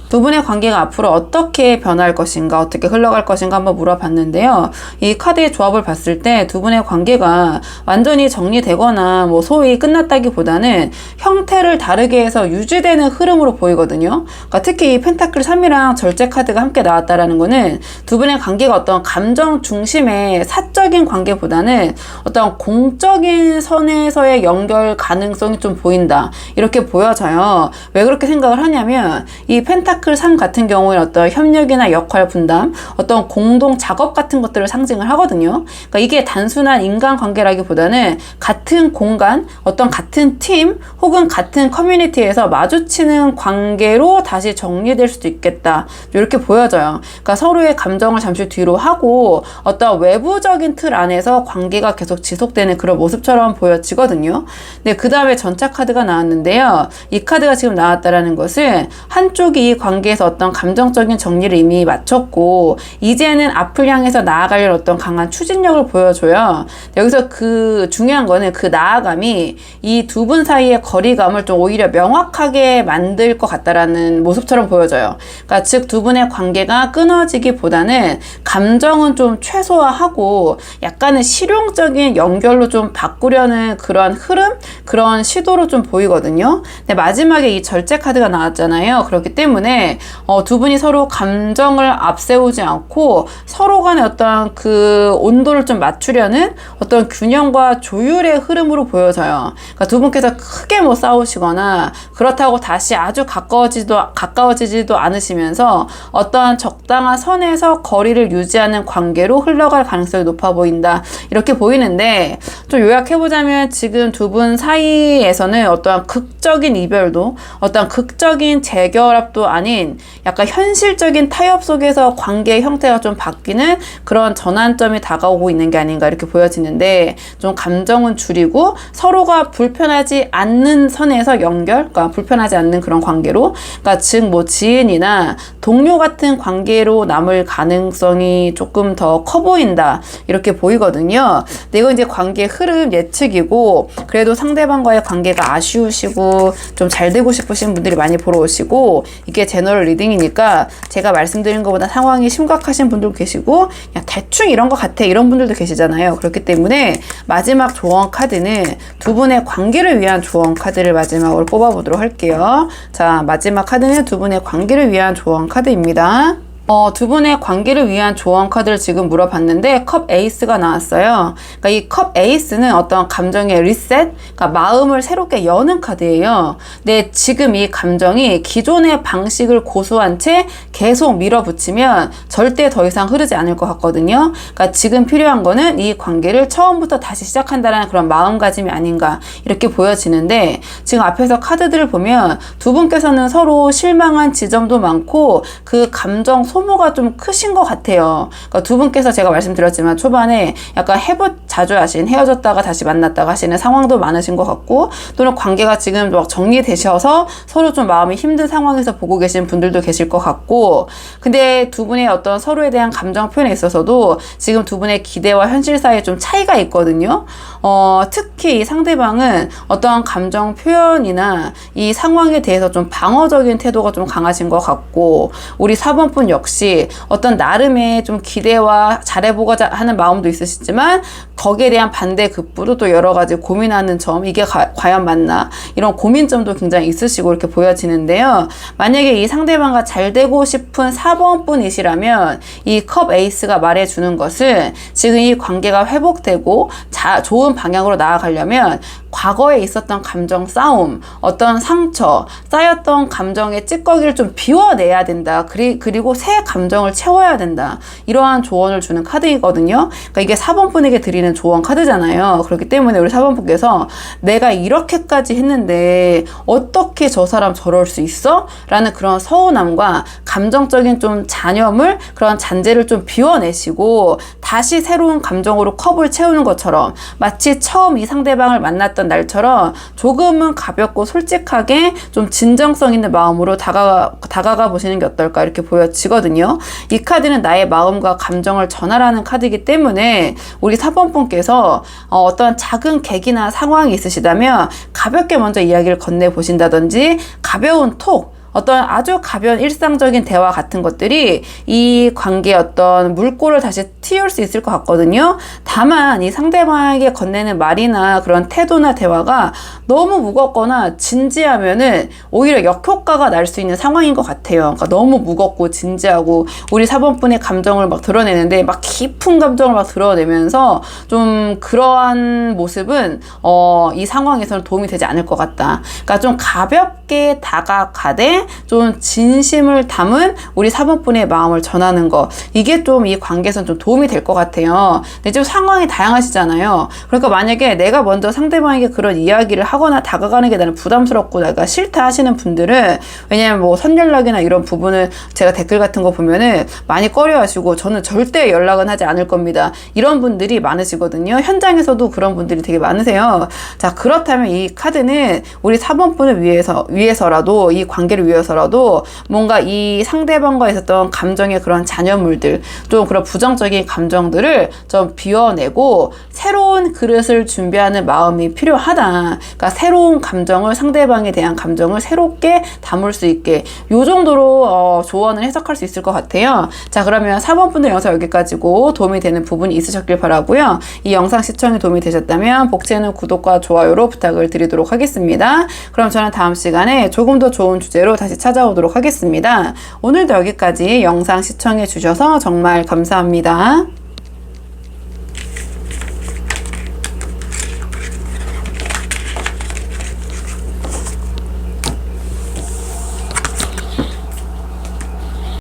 두 분의 관계가 앞으로 어떻게 변할 것인가, 어떻게 흘러갈 것인가 한번 물어봤는데요. 이 카드의 조합을 봤을 때 두 분의 관계가 완전히 정리되거나 뭐 소위 끝났다기보다는 형태를 다르게 해서 유지되는 흐름으로 보이거든요. 그러니까 특히 이 펜타클 3이랑 절제 카드가 함께 나왔다라는 거는 두 분의 관계가 어떤 감정 중심의 사적인 관계보다는 어떤 공적인 선에서의 연결 가능성이 좀 보인다. 이렇게 보여져요. 왜 그렇게 생각을 하냐면 이 펜타클 3 같은 경우에는 어떤 협력이나 역할 분담, 어떤 공동 작업 같은 것들을 상징을 하거든요. 그러니까 이게 단순한 인간관계라기보다는 같은 공간, 어떤 같은 팀 혹은 같은 커뮤니티에서 마주치는 관계로 다시 정리될 수도 있겠다. 이렇게 보여져요. 그러니까 서로의 감정을 잠시 뒤로 하고 어떤 외부적인 틀 안에서 관계가 계속 지속되는 그런 모습처럼 보여지거든요. 근데 그 다음에 전차 카드가 나왔는데요. 이 카드가 지금 나왔다라는 것은 한쪽이 이 관계에서 어떤 감정적인 정리를 이미 마쳤고 이제는 앞을 향해서 나아갈 어떤 강한 추진력을 보여줘요. 여기서 그 중요한 거는 그 나아감이 이 두 분 사이의 거리감을 좀 오히려 명확하게 만들 것 같다라는 모습처럼 보여져요. 그러니까 즉 두 분의 관계가 끊어지기보다는 감정은 좀 최소화하고 약간은 실용적인 연결로 좀 바꾸려는 그런 흐름, 그런 시도로 좀 보이거든요. 근데 마지막에 이 절제 카드가 나왔잖아요. 그렇기 때문에 두 분이 서로 감정을 앞세우지 않고 서로 간의 어떤 그 온도를 좀 맞추려는 어떤 균형과 조율의 흐름으로 보여져요. 그러니까 두 분께서 크게 뭐 싸우시거나 그렇다고 다시 아주 가까워지지도 않으시면서 어떠한 적당한 선에서 거리를 유지하는 관계로 흘러갈 가능성이 높아 보인다. 이렇게 보이는데 좀 요약해보자면 지금 두 분 사이에서는 어떠한 극적인 이별도 어떠한 극적인 재결합도 아닌 약간 현실적인 타협 속에서 관계의 형태가 좀 바뀌는 그런 전환점이 다가오고 있는 게 아닌가 이렇게 보여지는데 좀 감정은 줄이고 서로가 불편하지 않는 선에서 연결, 그러니까 불편하지 않는 그런 관계로, 그러니까 즉 뭐 지인이나 동료 같은 관계로 남을 가능성이 조금 더 커 보인다 이렇게 보이거든요. 근데 이건 이제 관계의 흐름 예측이고 그래도 상대방과의 관계가 아쉬우시고 좀 잘 되고 싶으신 분들이 많이 보러 오시고 이게 제너럴 리딩이니까 제가 말씀드린 것보다 상황이 심각하신 분도 계시고 그냥 대충 이런 것 같아 이런 분들도 계시잖아요. 그렇기 때문에 마지막 조언 카드는 두 분의 관계를 위한 조언 카드를 마지막으로 뽑아보도록 할게요. 자, 마지막 카드는 두 분의 관계를 위한 조언 카드입니다. 두 분의 관계를 위한 조언 카드를 지금 물어봤는데 컵 에이스가 나왔어요. 그러니까 이 컵 에이스는 어떤 감정의 리셋, 그러니까 마음을 새롭게 여는 카드예요. 근데 지금 이 감정이 기존의 방식을 고수한 채 계속 밀어붙이면 절대 더 이상 흐르지 않을 것 같거든요. 그러니까 지금 필요한 거는 이 관계를 처음부터 다시 시작한다는 그런 마음가짐이 아닌가 이렇게 보여지는데 지금 앞에서 카드들을 보면 두 분께서는 서로 실망한 지점도 많고 그 감정 소모가 좀 크신 것 같아요. 그러니까 두 분께서 제가 말씀드렸지만 초반에 약간 자주 하신 헤어졌다가 다시 만났다가 하시는 상황도 많으신 것 같고 또는 관계가 지금 막 정리되셔서 서로 좀 마음이 힘든 상황에서 보고 계신 분들도 계실 것 같고 근데 두 분의 어떤 서로에 대한 감정 표현에 있어서도 지금 두 분의 기대와 현실 사이에 좀 차이가 있거든요. 특히 이 상대방은 어떠한 감정 표현이나 이 상황에 대해서 좀 방어적인 태도가 좀 강하신 것 같고 우리 4번 분 역시 어떤 나름의 좀 기대와 잘해보고자 하는 마음도 있으시지만 거기에 대한 반대급부로 또 여러 가지 고민하는 점 이게 과연 맞나 이런 고민점도 굉장히 있으시고 이렇게 보여지는데요. 만약에 이 상대방과 잘 되고 싶은 4번 분이시라면 이 컵 에이스가 말해주는 것은 지금 이 관계가 회복되고 좋은 방향으로 나아가려면 과거에 있었던 감정 싸움, 어떤 상처, 쌓였던 감정의 찌꺼기를 좀 비워내야 된다. 그리고 새 감정을 채워야 된다. 이러한 조언을 주는 카드이거든요. 그러니까 이게 4번 분에게 드리는 조언 카드잖아요. 그렇기 때문에 우리 4번 분께서 내가 이렇게까지 했는데 어떻게 저 사람 저럴 수 있어? 라는 그런 서운함과 감정적인 좀 잔여물, 그런 잔재를 좀 비워내시고 다시 새로운 감정으로 컵을 채우는 것처럼 마치 처음 이 상대방을 만났던 날처럼 조금은 가볍고 솔직하게 좀 진정성 있는 마음으로 다가가 보시는 게 어떨까 이렇게 보여지거든요. 이 카드는 나의 마음과 감정을 전하라는 카드이기 때문에 우리 4번 분께서 어떤 작은 계기나 상황이 있으시다면 가볍게 먼저 이야기를 건네보신다든지 가벼운 톡 어떤 아주 가벼운 일상적인 대화 같은 것들이 이 관계의 어떤 물꼬를 다시 틔울 수 있을 것 같거든요. 다만 이 상대방에게 건네는 말이나 그런 태도나 대화가 너무 무겁거나 진지하면은 오히려 역효과가 날 수 있는 상황인 것 같아요. 그러니까 너무 무겁고 진지하고 우리 4번 분의 감정을 막 드러내는데 막 깊은 감정을 막 드러내면서 좀 그러한 모습은 이 상황에서는 도움이 되지 않을 것 같다. 그러니까 좀 가볍게 다가가되 좀 진심을 담은 우리 4번 분의 마음을 전하는 거 이게 좀 이 관계에서는 좀 도움이 될 것 같아요. 근데 좀 상황이 다양하시잖아요. 그러니까 만약에 내가 먼저 상대방에게 그런 이야기를 하거나 다가가는 게 나는 부담스럽고 내가 싫다 하시는 분들은 왜냐면 뭐 선연락이나 이런 부분은 제가 댓글 같은 거 보면은 많이 꺼려하시고 저는 절대 연락은 하지 않을 겁니다. 이런 분들이 많으시거든요. 현장에서도 그런 분들이 되게 많으세요. 자, 그렇다면 이 카드는 우리 4번 분을 위해서라도 이 관계를 위해서라도 뭔가 이 상대방과 있었던 감정의 그런 잔여물들 좀 그런 부정적인 감정들을 좀 비워내고 새로운 그릇을 준비하는 마음이 필요하다. 그러니까 새로운 감정을 상대방에 대한 감정을 새롭게 담을 수 있게 요 정도로 조언을 해석할 수 있을 것 같아요. 자, 그러면 4번 분들 영상 여기까지고 도움이 되는 부분이 있으셨길 바라고요. 이 영상 시청이 도움이 되셨다면 복채는 구독과 좋아요로 부탁을 드리도록 하겠습니다. 그럼 저는 다음 시간에 조금 더 좋은 주제로 다시 찾아오도록 하겠습니다. 오늘도 여기까지 영상 시청해 주셔서 정말 감사합니다.